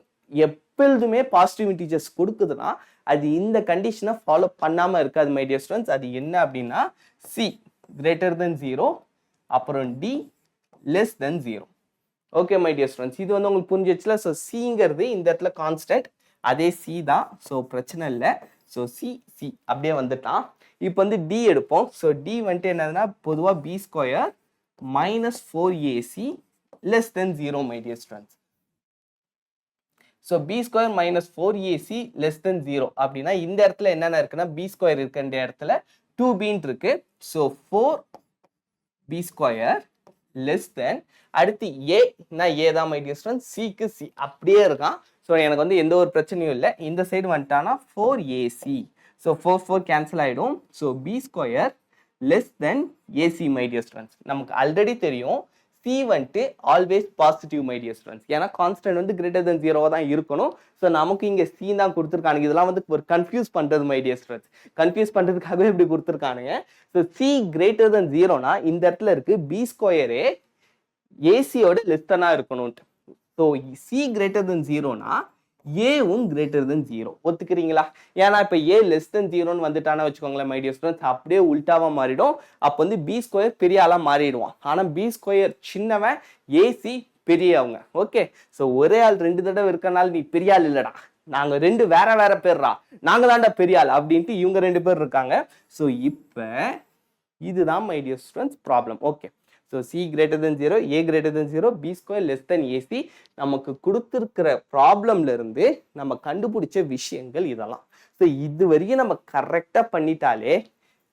எப்பொழுதுமே பாசிட்டிவ் இன்டிஜர்ஸ் கொடுக்குதுன்னா அது இந்த கண்டிஷனை ஃபாலோ பண்ணாம இருக்காது மை டியர் ஸ்டூடெண்ட்ஸ். அது என்ன அப்படின்னா சி கிரேட்டர் தென் 0 அப்புறம் t less than 0. Okay my dear students, இது வந்து உங்களுக்கு புரிஞ்சிச்சுல. ஸோ சிங்கிறது இந்த இடத்துல கான்ஸ்டன்ட், அதே சி தான், ஸோ பிரச்சனை இல்லை. ஸோ சி அப்படியே வந்துட்டான். இப்போ வந்து டி எடுப்போம். ஸோ டி வந்துட்டு என்னதுன்னா பொதுவாக b square minus 4ac less than 0 my dear students. So b square minus 4ac less than 0 அப்படின்னா இந்த இடத்துல என்னென்ன இருக்குன்னா பி ஸ்கொயர் இருக்கு, இந்த இடத்துல 2b இருக்கு. ஸோ 4b ஸ்கொயர் லெஸ் தென் அடுத்து ஏ தான் மை டியர் ஸ்டூடெண்ட்ஸ், சிக்கு சி அப்படியே இருக்கான். ஸோ எனக்கு வந்து எந்த ஒரு பிரச்சனையும் இல்லை. இந்த சைடு வந்துட்டானா 4ac. ஸோ 4 கேன்சல் ஆகிடும். So b square less than ac my dear students. நமக்கு ஆல்ரெடி தெரியும் சி வந்துட்டு always positive my dear students, ஏன்னா கான்ஸ்டன்ட் வந்து கிரேட்டர் தென் 0 தான் இருக்கணும். ஸோ நமக்கு இங்கே சி தான் கொடுத்துருக்கானுங்க. இதெல்லாம் வந்து ஒரு கன்ஃபியூஸ் பண்ணுறது மை டியர் ஸ்டூடெண்ட்ஸ், கன்ஃபியூஸ் பண்ணுறதுக்காகவே இப்படி கொடுத்துருக்கானுங்க. ஸோ சி கிரேட்டர் தென் 0னா இந்த இடத்துல இருக்கு பி ஸ்கொயரே ஏசியோட லெஸ் தென்னா இருக்கணும்ட்டு. ஸோ சி கிரேட்டர் தென் 0னா ஏவும் கிரேட்டர் தென் 0 ஒத்துக்கிறீங்களா? ஏன்னா இப்போ ஏ லெஸ் தென் 0ன்னு வந்துட்டானா வச்சுக்கோங்களேன் மை டியர் ஸ்டூடெண்ட்ஸ், அப்படியே உல்டாவா மாறிடும். அப்போ வந்து பி ஸ்கொயர் பெரிய ஆளா மாறிடுவான். ஆனால் பி ஸ்கொயர் சின்னவன், ஏசி பெரியவங்க. ஓகே, ஸோ ஒரே ஆள் 2 தடவை இருக்கனால நீ பெரிய ஆள் இல்லடா, நாங்க 2 வேற பேர்ரா, நாங்க தான்டா பெரிய ஆள் அப்படின்ட்டு இவங்க 2 பேர் இருக்காங்க. ஸோ இப்போ இதுதான் my dear students problem. Okay, so C greater than 0, a greater than 0, b square less than ac. நமக்கு கொடுத்துருக்கிற ப்ராப்ளம்ல இருந்து நம்ம கண்டுபிடிச்ச விஷயங்கள் இதெல்லாம். ஸோ இது வரைக்கும் நம்ம கரெக்டாக பண்ணிட்டாலே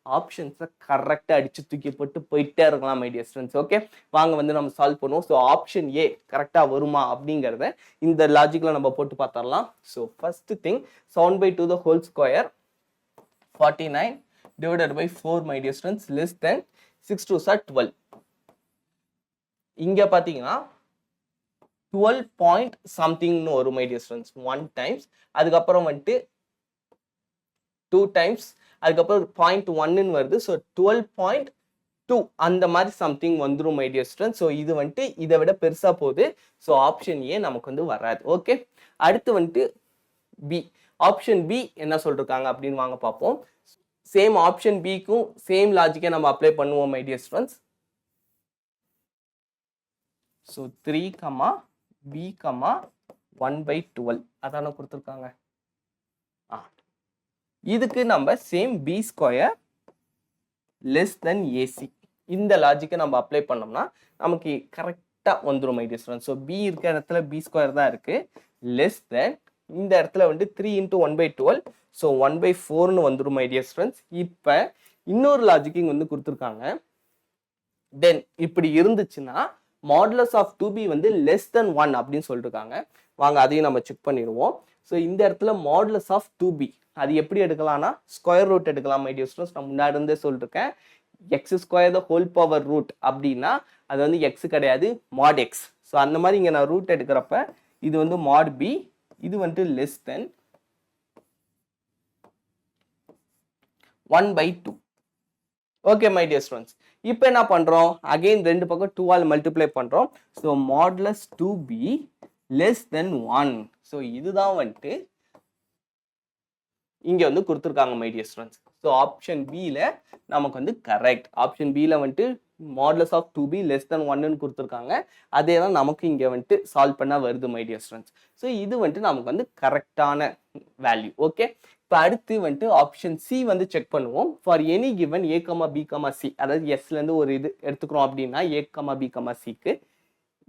ஆப்ஷன்ஸை கரெக்டாக அடிச்சு தூக்கி போட்டு போயிட்டே இருக்கலாம் மை டியர் ஸ்டூடெண்ட்ஸ். ஓகே, வாங்க வந்து நம்ம சால்வ் பண்ணுவோம். ஸோ ஆப்ஷன் ஏ கரெக்டாக வருமா அப்படிங்கிறத இந்த லாஜிக்கில் நம்ம போட்டு பார்த்துடலாம். So first thing 7/2 the whole square 49 divided by 4 my dear students less than 6 2s are 12. இங்க பாத்தீங்கன்னா 12 point somethingனு ஒரு மை டியர் ஸ்டூடெண்ட்ஸ் 1 டைம்ஸ், அதுக்கப்புறம் வந்துட்டு 2 டைம்ஸ், அதுக்கப்புறம் 0.1ன்னு வருது. ஸோ 12.2 அந்த மாதிரி சம்திங் வந்துடும் மை டியர் ஸ்டூடெண்ட்ஸ். ஸோ இது வந்துட்டு இதை விட பெருசா போகுது. ஸோ ஆப்ஷன் ஏ நமக்கு வந்து வராது. ஓகே, அடுத்து வந்துட்டு பி. ஆப்ஷன் பி என்ன சொல்லிருக்காங்க அப்படின்னு வாங்க பார்ப்போம். சேம் ஆப்ஷன் பிக்கும் சேம் லாஜிக்கை நம்ம அப்ளை பண்ணுவோம் my dear students. So 3, b, 1/12 அதான கொடுத்துருக்காங்க. இதுக்கு நம்ம same b square less than ac இந்த லாஜிக்கை நம்ம அப்ளை பண்ணோம்னா நமக்கு கரெக்டாக வந்துடும் my dear students. So b இருக்க இடத்துல பி ஸ்கொயர் தான் இருக்கு, லெஸ் தென் இந்த இடத்துல வந்து 3 × 1/12, ஸோ 1/4ன்னு வந்துடும் மை டியர் ஸ்டூடெண்ட்ஸ். இப்போ இன்னொரு லாஜிக் இங்கே வந்து கொடுத்துருக்காங்க. தென் இப்படி இருந்துச்சுன்னா மாடுலஸ் ஆஃப் 2b வந்து லெஸ் தென் 1 அப்படின்னு சொல்லிருக்காங்க. வாங்க அதையும் நம்ம செக் பண்ணிடுவோம். ஸோ இந்த இடத்துல மாடுலஸ் ஆஃப் 2b அது எப்படி எடுக்கலாம்னா ஸ்கொயர் ரூட் எடுக்கலாம் மை டியர் ஸ்டூடெண்ட்ஸ். நான் முன்னாடி இருந்தே சொல்லிருக்கேன் x square the whole power root அப்படின்னா அது வந்து எக்ஸ் கிடையாது மாட் எக்ஸ். ஸோ அந்த மாதிரி இங்கே நான் ரூட் எடுக்கிறப்ப இது வந்து மாட் பி, இது வந்துட்டு less than 1/2. Okay my dear students, இப்போ என்ன பண்றோம் அகைன் ரெண்டு பக்கம் 2 ஆல் மல்டிப்ளை பண்றோம். So modulus 2b less than 1. So இதுதான் வந்துட்டு இங்க வந்து கொடுத்துருக்காங்க my dear students. So option பில நமக்கு வந்து கரெக்ட். ஆப்ஷன் பில வந்துட்டு modulus of 2b less than 1ன்னு கொடுத்துருக்காங்க. அதே தான் நமக்கு இங்க வந்துட்டு சால்வ் பண்ணா வருது மை டியர் ஸ்டூடெண்ட்ஸ். ஸோ இது வந்துட்டு நமக்கு வந்து கரெக்டான வேல்யூ. ஓகே, இப்போ அடுத்து வந்துட்டு ஆப்ஷன் சி வந்து செக் பண்ணுவோம். For any given a, b, c, அதாவது எஸ்ல இருந்து ஒரு இது எடுத்துக்கிறோம் அப்படின்னா a, b, cக்கு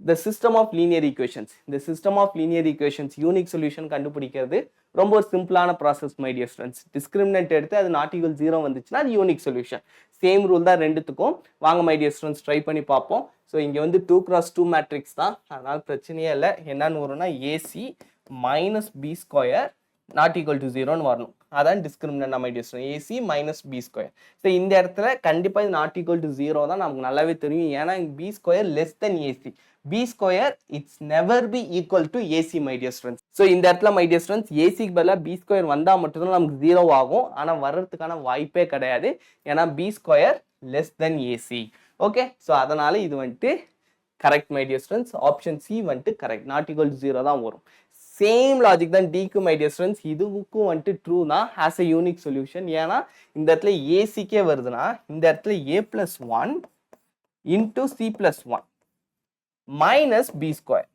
the system of linear equations, இந்த system of linear equations unique solution கண்டுபிடிக்கிறது ரொம்ப ஒரு சிம்பிளான process my dear students. Discriminant எடுத்து அது நாட் ஈக்குவல் 0 வந்துச்சுன்னா அது யூனிக் சொல்யூஷன். சேம் ரூல் தான் ரெண்டுத்துக்கும். வாங்க மை டியர் ஸ்டூடெண்ட்ஸ் ட்ரை பண்ணி பார்ப்போம். ஸோ இங்கே வந்து 2x2 மேட்ரிக்ஸ் தான், அதனால பிரச்சனையே இல்லை. என்னன்னு வரும்னா AC minus B square not equal to 0ன்னு வரணும். அதான் discriminant my dear students, AC minus B square. So இந்த இடத்துல கண்டிப்பாக இது நாட் ஈக்குவல் டு 0 தான் நமக்கு நல்லாவே தெரியும். ஏன்னா b square less than ac. b square it's never be equal to ac my dear students. So இந்த இடத்துல my dear students ac க்கு பதிலா b square வந்தா மட்டும் தான் நமக்கு 0 ஆகும். ஆனா வர்றதுக்கான வாய்ப்பே கிடையாது. ஏன்னா b square less than ac. Okay, so அதனால இது வந்துட்டு correct my dear students. Option C வந்துட்டு கரெக்ட், நாட் ஈக்குவல் டு 0 தான் வரும். சேம் லாஜிக் தான் டிக்கு மை டியர் ஸ்டூடெண்ட்ஸ். இதுக்கும் வந்துட்டு ட்ரூ தான் ஆஸ் எ யூனிக் சொல்யூஷன். ஏன்னா இந்த இடத்துல ஏசிக்கே வருதுன்னா இந்த இடத்துல a+1 into c+1 minus b square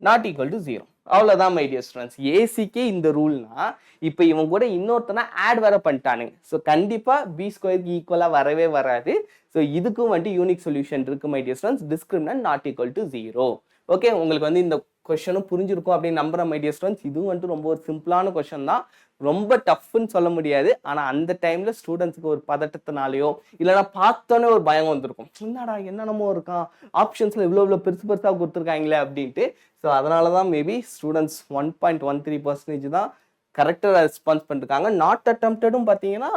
not equal to 0. அவ்வளவுதான் மை டியர் ஸ்டூடெண்ட்ஸ். ஏசிக்கே இந்த ரூல்னா இப்போ இவங்க கூட இன்னொருத்தனா ஆட் வேற பண்ணிட்டானுங்க. ஸோ கண்டிப்பா பி ஸ்கொயருக்கு ஈக்குவலா வரவே வராது. ஸோ இதுக்கும் வந்துட்டு யூனிக் சொல்யூஷன் இருக்கு my dear students. Discriminant not equal to 0. Okay, உங்களுக்கு வந்து இந்த கொஸ்டினும் புரிஞ்சிருக்கும் அப்படின்னு நம்புறேன் மை டியர் ஸ்டூடெண்ட்ஸ். இதுவும் வந்துட்டு ரொம்ப ஒரு சிம்பிளான கொஸ்டின் தான், ரொம்ப டஃப்னு சொல்ல முடியாது. ஆனா அந்த டைம்ல ஸ்டூடெண்ட்ஸுக்கு ஒரு பதட்டத்தினாலேயோ இல்லைன்னா பார்த்தோன்னே ஒரு பயம் வந்திருக்கும், என்னடா என்னென்னமோ இருக்கான் ஆப்ஷன்ஸ்ல இவ்வளோ பெருசு பெருசா கொடுத்துருக்காங்களே அப்படின்ட்டு. ஸோ அதனாலதான் மேபி ஸ்டூடெண்ட்ஸ் 1.13% தான் கரெக்டாக ரெஸ்பான்ஸ் பண்ணிருக்காங்க. நாட் அட்டெம்ப்டடும் பார்த்தீங்கன்னா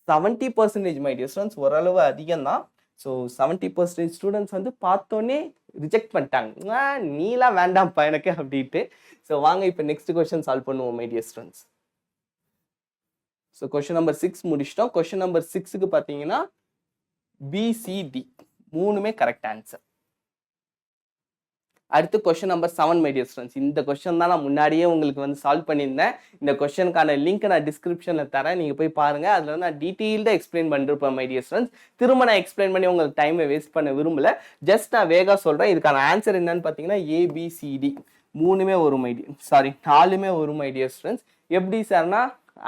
70% மை டியர் ஸ்டூடெண்ட்ஸ், ஓரளவு அதிகம் தான். ஸோ 70% ஸ்டூடெண்ட்ஸ் வந்து பார்த்தோன்னே ரிஜெக்ட் பண்ணிட்டாங்க, நீலாம் வேண்டாம்ப்பா எனக்கு அப்படின்ட்டு. ஸோ வாங்க இப்போ நெக்ஸ்ட் கொஸ்டின் சால்வ் பண்ணுவோம் my dear students. So question number 6 முடிச்சிட்டோம். கொஸ்டின் நம்பர் 6க்கு பார்த்தீங்கன்னா பிசிடி மூணுமே கரெக்ட் ஆன்சர். அடுத்து question number 7 my dear students. இந்த கொஸ்டின் தான் நான் முன்னாடியே உங்களுக்கு வந்து சால்வ் பண்ணியிருந்தேன். இந்த கொஸ்டினுக்கான லிங்க் நான் டிஸ்கிரிப்ஷன்ல தரேன், நீங்க போய் பாருங்க. அதுல வந்து நான் டீட்டெயில்டாக எக்ஸ்பிளைன் பண்ணிருப்பேன் மை டியர் ஸ்டூடெண்ட்ஸ். திரும்ப நான் எக்ஸ்பிளைன் பண்ணி உங்களுக்கு டைமை வேஸ்ட் பண்ண விரும்பல. ஜஸ்ட் நான் வேகா சொல்றேன். இதுக்கான ஆன்சர் என்னன்னு பார்த்தீங்கன்னா ஏபிசிடி மூணுமே ஒரு மை டியர், சாரி 4மே ஒரு மை டியர் ஸ்டூடெண்ட்ஸ். எப்படி சார்னா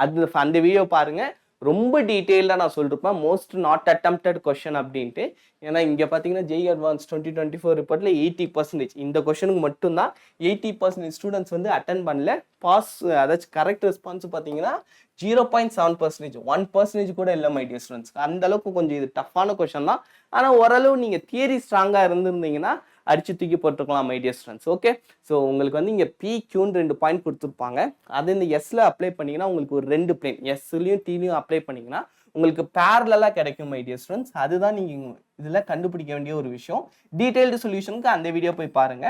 அது அந்த வீடியோ பாருங்க, ரொம்ப டீட்டெயிலாக நான் சொல்லிருப்பேன் மோஸ்ட் நாட் அட்டெம்ப்டட் கொஸ்டின் அப்படின்ட்டு. ஏன்னா இங்கே பார்த்தீங்கன்னா JEE Advanced 2024 ரிப்போர்ட்டில் 80% இந்த கொஸ்டினுக்கு மட்டும்தான் 80% ஸ்டூடெண்ட்ஸ் வந்து அட்டன் பண்ணல. பாஸ் அதாச்சும் கரெக்ட் ரெஸ்பான்ஸ் பார்த்தீங்கன்னா 0.7%, 1% கூட இல்லை மை டியர் ஸ்டூடெண்ட்ஸ். அந்த அளவுக்கு கொஞ்சம் இது டஃப்பான கொஸ்டின் தான். ஆனால் ஓரளவு நீங்கள் தியரி ஸ்ட்ராங்காக இருந்திருந்தீங்கன்னா அடிச்சு தூக்கி போட்டுருக்கலாம் my dear students. Okay, so உங்களுக்கு வந்து இங்கே PQன்னு 2 பாயிண்ட் கொடுத்துருப்பாங்க. அது இந்த எஸ்ல அப்ளை பண்ணீங்கன்னா உங்களுக்கு ஒரு 2 பிளேன் எஸ்லையும் டீலையும் அப்ளை பண்ணீங்கன்னா உங்களுக்கு பேரலா கிடைக்கும் மை டியர் ஸ்டூடெண்ட்ஸ். அதுதான் நீங்க இதுல கண்டுபிடிக்க வேண்டிய ஒரு விஷயம். டீடைல்டு சொல்யூஷனுக்கு அந்த வீடியோ போய் பாருங்க.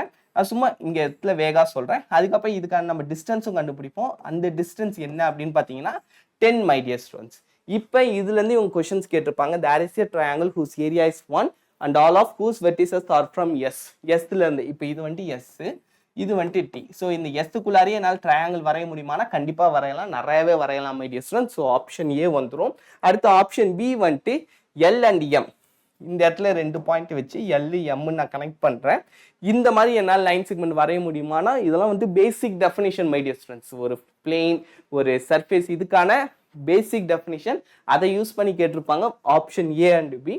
சும்மா இங்க இடத்துல வேகா சொல்றேன். அதுக்கப்புறம் இதுக்கான நம்ம டிஸ்டன்ஸும் கண்டுபிடிப்போம். அந்த டிஸ்டன்ஸ் என்ன அப்படின்னு பாத்தீங்கன்னா 10 மை டியர் ஸ்டூடெண்ட்ஸ். இப்போ இதுல இருந்து இவங்க கொஸ்டின்ஸ் கேட்டிருப்பாங்க. There is a triangle whose area is 1 and all of whose vertices are from S. Sல இருந்து இப்போ இது வந்துட்டு எஸ், இது வந்துட்டு டி. ஸோ இந்த எஸ்க்குள்ளாரியே என்னால் ட்ரையாங்கிள் வரைய முடியுமானா கண்டிப்பா வரையலாம், நிறையவே வரையலாம் my dear students. So option A வந்துடும். அடுத்து ஆப்ஷன் பி வந்துட்டு எல் அண்ட் எம். இந்த இடத்துல 2 பாயிண்ட் வச்சு எல் எம் நான் கனெக்ட் பண்றேன். இந்த மாதிரி என்னால் லைன் செக்மெண்ட் வரைய முடியுமானா இதெல்லாம் வந்து basic definition my dear students. ஒரு பிளேன் ஒரு சர்ஃபேஸ் இதுக்கான பேசிக் டெஃபினிஷன், அதை யூஸ் பண்ணி கேட்டிருப்பாங்க option A and B.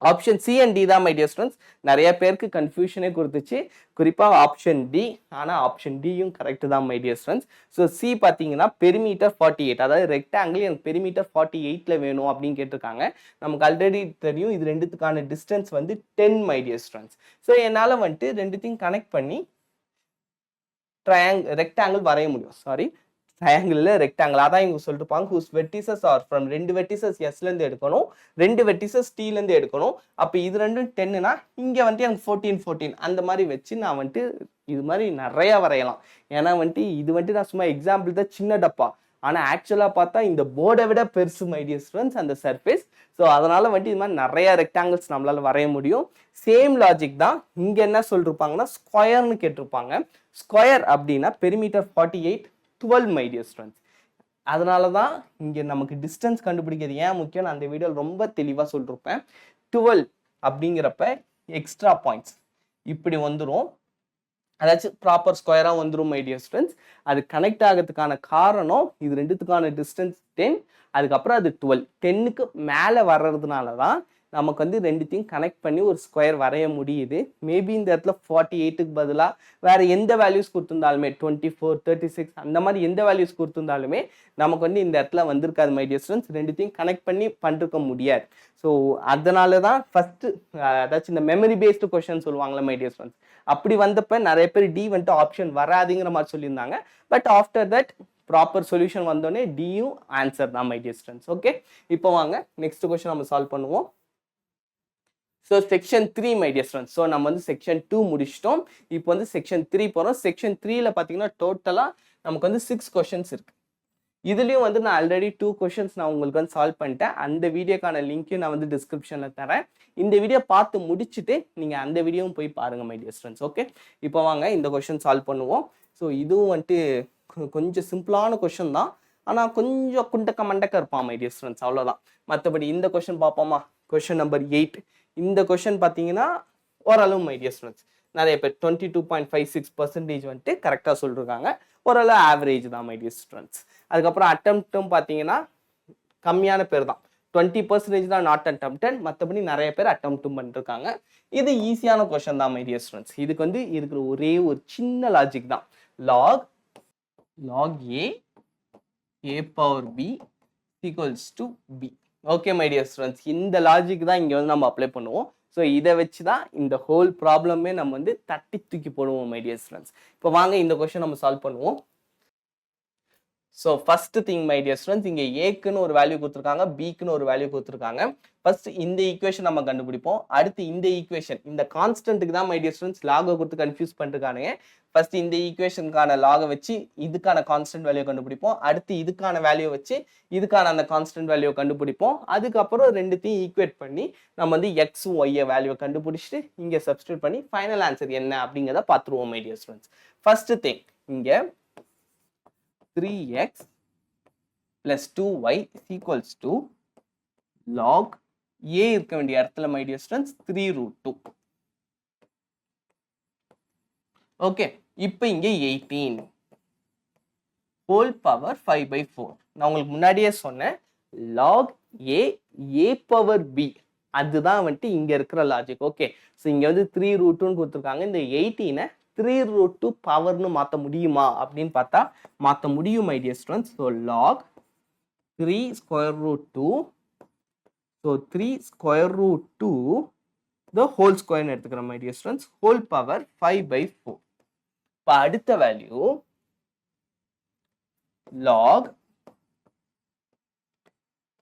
Option C and D தான் மை டியர் ஸ்டூடெண்ட்ஸ். நிறைய பேருக்கு கன்ஃபியூஷனே கொடுத்துச்சு, குறிப்பாக ஆப்ஷன் டி. ஆனால் ஆப்ஷன் டியும் கரெக்ட் தான் my dear students. So C பார்த்தீங்கன்னா பெரிமீட்டர் 48, அதாவது ரெக்டாங்கிள் எனக்கு பெரிமீட்டர் 48ல வேணும் அப்படின்னு கேட்டிருக்காங்க. நமக்கு ஆல்ரெடி தெரியும் இது ரெண்டுத்துக்கான டிஸ்டன்ஸ் வந்து 10 மை டியர் ஸ்டூடெண்ட்ஸ். ஸோ என்னால் வந்துட்டு ரெண்டுத்தையும் கனெக்ட் பண்ணி ரெக்டாங்கிள் வரைய முடியும். சாரி, ட்ரையாங்கிள் ரெக்டாங்கிள் அதான் இவங்க சொல்லிருப்பாங்க. Whose vertices are from 2 vertices எஸ்ல இருந்து எடுக்கணும், 2 வெர்டிசஸ் டீல இருந்து எடுக்கணும். அப்போ இது ரெண்டும் 10னா இங்க வந்துட்டு எனக்கு 14 அந்த மாதிரி வச்சு நான் வந்துட்டு இது மாதிரி நிறைய வரையலாம். ஏன்னா வந்துட்டு இது வந்துட்டு நான் சும்மா எக்ஸாம்பிள் தான், சின்ன டப்பா. ஆனால் ஆக்சுவலாக பார்த்தா இந்த போர்டை விட பெருசு மை டியர் ஸ்டூடெண்ட்ஸ் அந்த சர்ஃபேஸ். ஸோ அதனால வந்துட்டு இது மாதிரி நிறைய ரெக்டாங்கிள்ஸ் நம்மளால வரைய முடியும். சேம் லாஜிக் தான் இங்கே என்ன சொல்லிருப்பாங்கன்னா ஸ்கொயர்னு கேட்டிருப்பாங்க. ஸ்கொயர் அப்படின்னா பெரிமீட்டர் 48 12 மை டியர் ஸ்டூடெண்ட்ஸ். அதனால தான் இங்கே நமக்கு டிஸ்டன்ஸ் கண்டுபிடிக்கிறது ஏன் முக்கியம் நான் அந்த வீடியோவில் ரொம்ப தெளிவாக சொல்லிருப்பேன். 12 அப்படிங்கிறப்ப எக்ஸ்ட்ரா பாயிண்ட்ஸ் இப்படி வந்துடும், அதாச்சும் ப்ராப்பர் ஸ்கொயராக வந்துடும் மை டியர் ஸ்டூடெண்ட்ஸ். அது கனெக்ட் ஆகிறதுக்கான காரணம் இது ரெண்டுத்துக்கான டிஸ்டன்ஸ் 10, அதுக்கப்புறம் அது 12. 10க்கு மேலே வர்றதுனால தான் நமக்கு வந்து ரெண்டுத்தையும் கனெக்ட் பண்ணி ஒரு ஸ்கொயர் வரைய முடியுது. மேபி இந்த இடத்துல 48க்கு பதிலாக வேற எந்த வேல்யூஸ் கொடுத்துருந்தாலுமே 24 36 அந்த மாதிரி எந்த வேல்யூஸ் கொடுத்துருந்தாலுமே நமக்கு வந்து இந்த இடத்துல வந்திருக்காது மை டியர் ஸ்டூடெண்ட்ஸ். ரெண்டுத்தையும் கனெக்ட் பண்ணி பண்ணிருக்க முடியாது. ஸோ அதனால தான் ஃபர்ஸ்ட் அதாச்சும் இந்த மெமரி பேஸ்டு கொஸ்டின் சொல்லுவாங்களே மை டியர் ஸ்டூடெண்ட்ஸ், அப்படி வந்தப்ப நிறைய பேர் டி வந்துட்டு ஆப்ஷன் வராதுங்கிற மாதிரி சொல்லியிருந்தாங்க. But after that proper solution வந்தோடனே டியும் ஆன்சர் தான் மை டியர் ஸ்டூடெண்ட்ஸ். ஓகே, இப்போ வாங்க நெக்ஸ்ட் கொஸ்டின் நம்ம சால்வ் பண்ணுவோம். So section 3 my dear students. So நம்ம வந்து செக்ஷன் 2 முடிச்சிட்டோம், இப்போ வந்து செக்ஷன் 3 போகிறோம். செக்ஷன் 3ல பார்த்தீங்கன்னா டோட்டலாக நமக்கு வந்து 6 கொஸ்டின்ஸ் இருக்கு. இதுலேயும் வந்து நான் ஆல்ரெடி 2 கொஸ்டின்ஸ் நான் உங்களுக்கு வந்து சால்வ் பண்ணிட்டேன். அந்த வீடியோக்கான லிங்க்கையும் நான் வந்து டிஸ்கிரிப்ஷனில் தரேன். இந்த வீடியோ பார்த்து முடிச்சுட்டு நீங்கள் அந்த வீடியோவும் போய் பாருங்கள் மை டியர் ஸ்டூடெண்ட்ஸ். ஓகே, இப்போ வாங்க இந்த கொஸ்டின் சால்வ் பண்ணுவோம். ஸோ இதுவும் வந்துட்டு கொஞ்சம் சிம்பிளான கொஸ்டின் தான், ஆனால் கொஞ்சம் குண்டக்க மண்டக்க இருப்பான் மை டியர் ஸ்டூடெண்ட்ஸ், அவ்வளோதான். மற்றபடி இந்த கொஸ்டின் பார்ப்போமா? Question number 8. இந்த கொஸ்டின் பார்த்தீங்கன்னா ஓரளவு மை டியர் ஸ்டூடெண்ட்ஸ் நிறைய பேர் 22.56% வந்துட்டு கரெக்டாக சொல்லிருக்காங்க. ஓரளவு ஆவரேஜ் தான் மை டியர் ஸ்டூடெண்ட்ஸ். அதுக்கப்புறம் அட்டெம்ப்டும் பார்த்தீங்கன்னா கம்மியான பேர் தான், 20% தான் நாட் அட்டெம்ப்டட், மற்றபடி நிறைய பேர் அட்டெம்ப்டும் பண்ணிருக்காங்க. இது ஈஸியான கொஸ்டின் தான் மை டியர் ஸ்டூடெண்ட்ஸ். இதுக்கு வந்து இருக்கிற ஒரே ஒரு சின்ன லாஜிக் தான், log a power b equals to b. Okay my dear students, இந்த லாஜிக் தான் இங்கே வந்து நம்ம அப்ளை பண்ணுவோம். ஸோ இதை வச்சு தான் இந்த ஹோல் ப்ராப்ளமே நம்ம வந்து தட்டி தூக்கி போடுவோம் மை டியர் ஸ்டூடெண்ட்ஸ். இப்போ வாங்க இந்த கொஸ்டின் நம்ம சால்வ் பண்ணுவோம். So first thing my dear students, இங்கே ஏக்குன்னு ஒரு வேல்யூ கொடுத்துருக்காங்க, பிக்குன்னு ஒரு வேல்யூ கொடுத்துருக்காங்க. ஃபர்ஸ்ட் இந்த ஈக்குவேஷன் நம்ம கண்டுபிடிப்போம். அடுத்து இந்த ஈக்குவேஷன், இந்த கான்ஸ்டன்ட்டுக்கு தான் மை டியர் ஸ்டூடெண்ட்ஸ் லாகை கொடுத்து கன்ஃபியூஸ் பண்ணிருக்கானுங்க. ஃபர்ஸ்ட் இந்த ஈக்குவேஷனுக்கான லாகை வச்சு இதுக்கான கான்ஸ்டன்ட் வேல்யூ கண்டுபிடிப்போம். அடுத்து இதுக்கான வேல்யூ வச்சு இதுக்கான அந்த கான்ஸ்டன்ட் வேல்யூ கண்டுபிடிப்போம். அதுக்கப்புறம் ரெண்டுத்தையும் ஈக்குவேட் பண்ணி நம்ம வந்து எக்ஸ் ஒய்யை வேல்யூவை கண்டுபிடிச்சிட்டு இங்கே சப்ஸ்டியூட் பண்ணி ஃபைனல் ஆன்சர் என்ன அப்படிங்கிறத பார்த்துருவோம் my dear students. First thing, இங்கே 3x plus 2y equals to log a இருக்க வேண்டிய இடத்துல மை டியர் ஸ்டூடெண்ட்ஸ் 3√2. ஓகே, இப்போ இங்க 18 whole power 5/4. நான் உங்களுக்கு முன்னாடியே சொன்னேன் log a power b, அதுதான் வந்துட்டு இங்க இருக்கிற லாஜிக். ஓகே, ஸோ இங்க வந்து 3√2 கொடுத்துருக்காங்க. இந்த 18 3√2 பவர்னு மாற்ற முடியுமா அப்படின்னு பார்த்தா மாற்ற முடியும் my dear students. So log 3 square root 2, so 3 square root 2 the whole square எடுத்துக்கிறோம் my dear students, whole power 5/4. இப்போ அடுத்த வேல்யூ log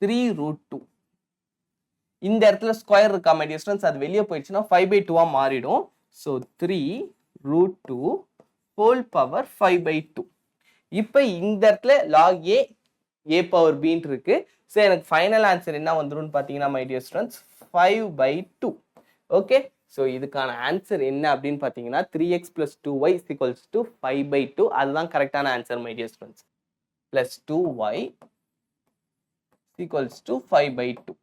3√2. இந்த இடத்துல ஸ்கொயர் இருக்கா மை டியர் ஸ்டூடெண்ட்ஸ், அது வெளியே போயிடுச்சுன்னா 5/2 மாறிடும். So 3√2 whole power 5/2. இப்போ இந்த இடத்துல log a power b இருக்கு. ஸோ எனக்கு ஃபைனல் ஆன்சர் என்ன வந்துடும் பார்த்தீங்கன்னா my dear students 5/2. Okay, so இதுக்கான ஆன்சர் என்ன அப்படின்னு பார்த்தீங்கன்னா 3x plus 2y equals to 5/2. அதுதான் கரெக்டான answer my dear students. plus 2y equals to 5/2.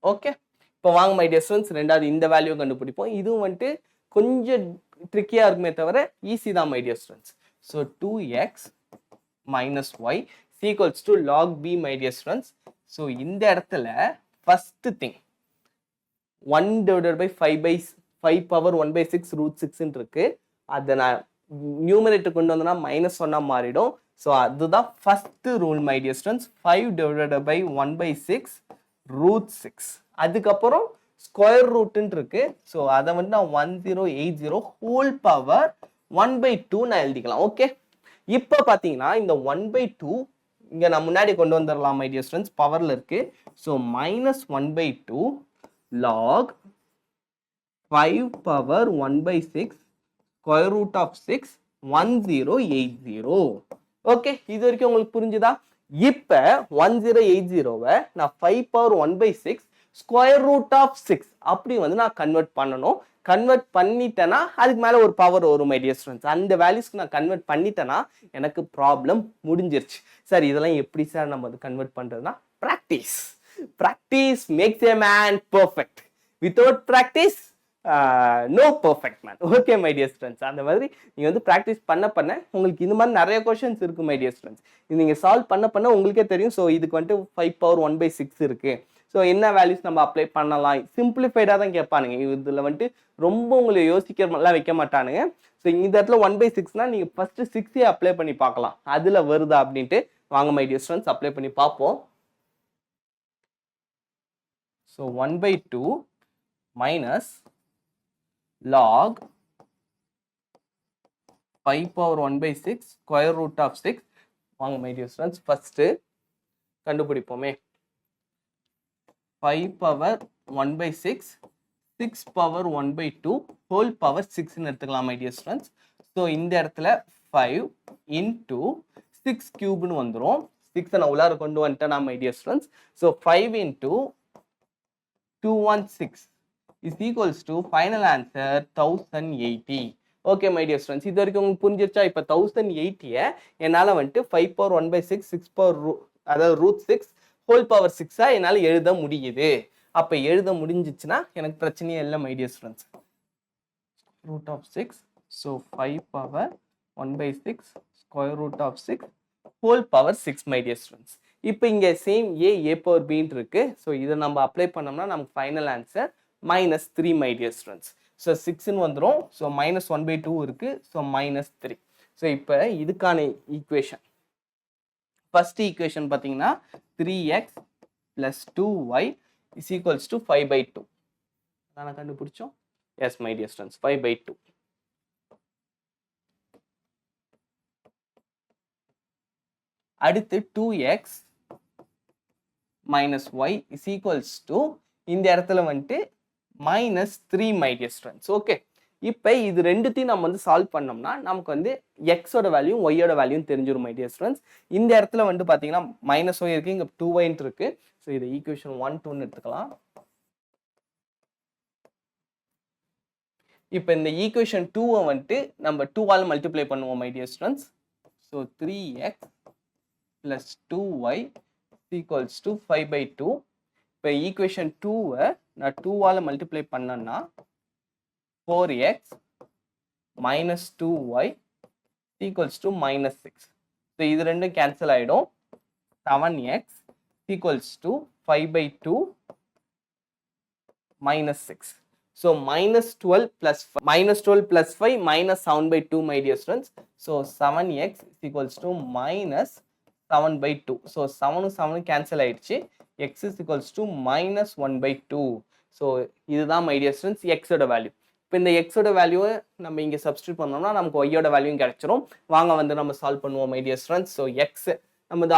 Okay, இப்போ வாங்க மை டியர் ஸ்டூடெண்ட்ஸ் ரெண்டாவது இந்த வேல்யூ கண்டுபிடிப்போம். இதுவும் வந்துட்டு கொஞ்சம் ட்ரிக்கியா இருக்குமே தவிர ஈஸி தான் my dear students. So 2x minus y equals to log b my dear students. So இந்த இடத்துல first thing 1 divided by 5 power 1/6 root 6 இருக்கு. அதை நான் நியூமரேட்டர் கொண்டு வந்தோம்னா -1 மாறிடும். ஸோ அதுதான் first rule my dear students. 5 divided by 1/6 root 6. அதுக்கப்புறம் ஸ்கொயர் ரூட்னு இருக்கு. ஸோ அதை வந்து நான் 1080 ஹோல் பவர் 1/2 நான் எழுதிக்கலாம். ஓகே, இப்போ பார்த்தீங்கன்னா இந்த 1/2 இங்கே நான் முன்னாடி கொண்டு வந்துடலாம் மை டியர் ஸ்டூடெண்ட்ஸ், பவரில் இருக்கு. So -1/2 log 5 power 1/6 square root of 6 1080. Okay, இது வரைக்கும் உங்களுக்கு புரிஞ்சுதா? இப்போ 1080வை நான் 5 power 1/6 ஸ்கொயர் ரூட் ஆஃப் 6 அப்படி வந்து நான் கன்வெர்ட் பண்ணணும். கன்வெர்ட் பண்ணிட்டேன்னா அதுக்கு மேலே ஒரு பவர் வரும் மை டியர் ஸ்டூடெண்ட்ஸ். அந்த வேல்யூஸ்க்கு நான் கன்வெர்ட் பண்ணிட்டேன்னா எனக்கு ப்ராப்ளம் முடிஞ்சிருச்சு. சார் இதெல்லாம் எப்படி சார் நம்ம அது கன்வெர்ட் பண்ணுறதுனா practice. Practice makes a man perfect. Without practice no perfect man. Okay my dear students, அந்த மாதிரி நீங்கள் வந்து ப்ராக்டிஸ் பண்ண உங்களுக்கு இந்த மாதிரி நிறைய கொஷின்ஸ் இருக்குது மை டியர் ஸ்டூடெண்ட்ஸ். இது நீங்கள் சால்வ் பண்ண உங்களுக்கே தெரியும். ஸோ இதுக்கு வந்துட்டு 5 power 1/6 இருக்குது. ஸோ என்ன வேல்யூஸ் நம்ம அப்ளை பண்ணலாம், சிம்பிளிஃபைடாக தான் கேட்பானுங்க. இதில் வந்துட்டு ரொம்ப உங்களை யோசிக்கிறலாம் வைக்க மாட்டானுங்க. ஸோ இந்த இடத்துல 1/6னா நீங்கள் ஃபஸ்ட்டு 6 அப்ளை பண்ணி பார்க்கலாம், அதில் வருதா அப்படின்ட்டு. வாங்க மை டியர் ஸ்டூடெண்ட்ஸ் அப்ளை பண்ணி பார்ப்போம். So 1/2 minus log 5 power 1/6 square root of 6. வாங்க மை டியர் ஸ்டூடெண்ட்ஸ் ஃபஸ்ட்டு கண்டுபிடிப்போமே. 5 power 1/6 6 power 1/2 whole power 6ன்னு எடுத்துக்கலாம் மை டியர் ஸ்டூடெண்ட்ஸ். ஸோ இந்த இடத்துல 5 into 6 cube வந்துடும். 6 நான் உள்ளார கொண்டு வந்துட்டேன் my dear students. So 5 into 216 is equals to final answer 1080. Okay my dear students, இது வரைக்கும் உங்களுக்கு புரிஞ்சிருச்சா? இப்போ 1080 என்னால் வந்துட்டு 5 power 1/6 6 power அதாவது root 6 ஹோல் பவர் 6 என்னால் எழுத முடியுது. அப்போ எழுத முடிஞ்சிச்சுன்னா எனக்கு பிரச்சனையே இல்லை my dear students. Root of 6, so 5 power 1/6 square root of 6 whole power 6 my dear students. இப்போ இங்கே சேம் a power bன்னு இருக்கு. ஸோ இதை நம்ம அப்ளை பண்ணோம்னா நமக்கு final answer -3 my dear students. So 6ன்னு வந்துடும். ஸோ -1/2 இருக்கு. ஸோ -3. ஸோ இப்போ இதுக்கான ஈக்குவேஷன், ஃபர்ஸ்ட் ஈக்குவேஷன் பார்த்தீங்கன்னா 3x plus 2y is equals to 5/2. அதான் கண்டுபிடிச்சோம். S my dear students, 5/2. அடுத்து 2x minus y is equals to இந்த இடத்துல வந்துட்டு -3 மை டியர் ஸ்டூடெண்ட்ஸ். ஓகே, இப்போ இது ரெண்டுத்தையும் நம்ம வந்து சால்வ் பண்ணோம்னா நமக்கு வந்து எக்ஸோட வேல்யூ ஒய்யோட வேல்யூ தெரிஞ்சிடும் மை டியர் ஸ்டூடெண்ட்ஸ். இந்த இடத்துல வந்து பார்த்தீங்கன்னா -y இருக்கு, இங்கே 2y இருக்கு. ஸோ இதை ஈக்குவேஷன் 1 2ன்னு எடுத்துக்கலாம். இப்போ இந்த ஈக்குவேஷன் 2வை வந்துட்டு நம்ம 2ஆல் மல்டிப்ளை பண்ணுவோம் my dear students. So 3x plus 2y equals to 5/2. இப்போ ஈக்குவேஷன் 2வை நான் 2ஆல் மல்டிப்ளை பண்ணேன்னா 4x minus 2y equals to -6. So இது ரெண்டும் கேன்சல் ஆகிடும். 7x equals to 5/2 -6. So -12 plus 5 -7/2 my dear students. So 7x equals to -7/2. So 7 cancel ஆயிடுச்சு. x is equals to -1/2. So இதுதான் my dear students எக்ஸோட value. இப்போ இந்த எக்ஸோட வேல்யூவை நம்ம இங்கே சப்ஸ்டியூட் பண்ணோம்னா நமக்கு ஒய்யோட வேல்யூ கிடைச்சிரும். வாங்க வந்து நம்ம சால்வ் பண்ணுவோம் my dear students. So X நம்ம இந்த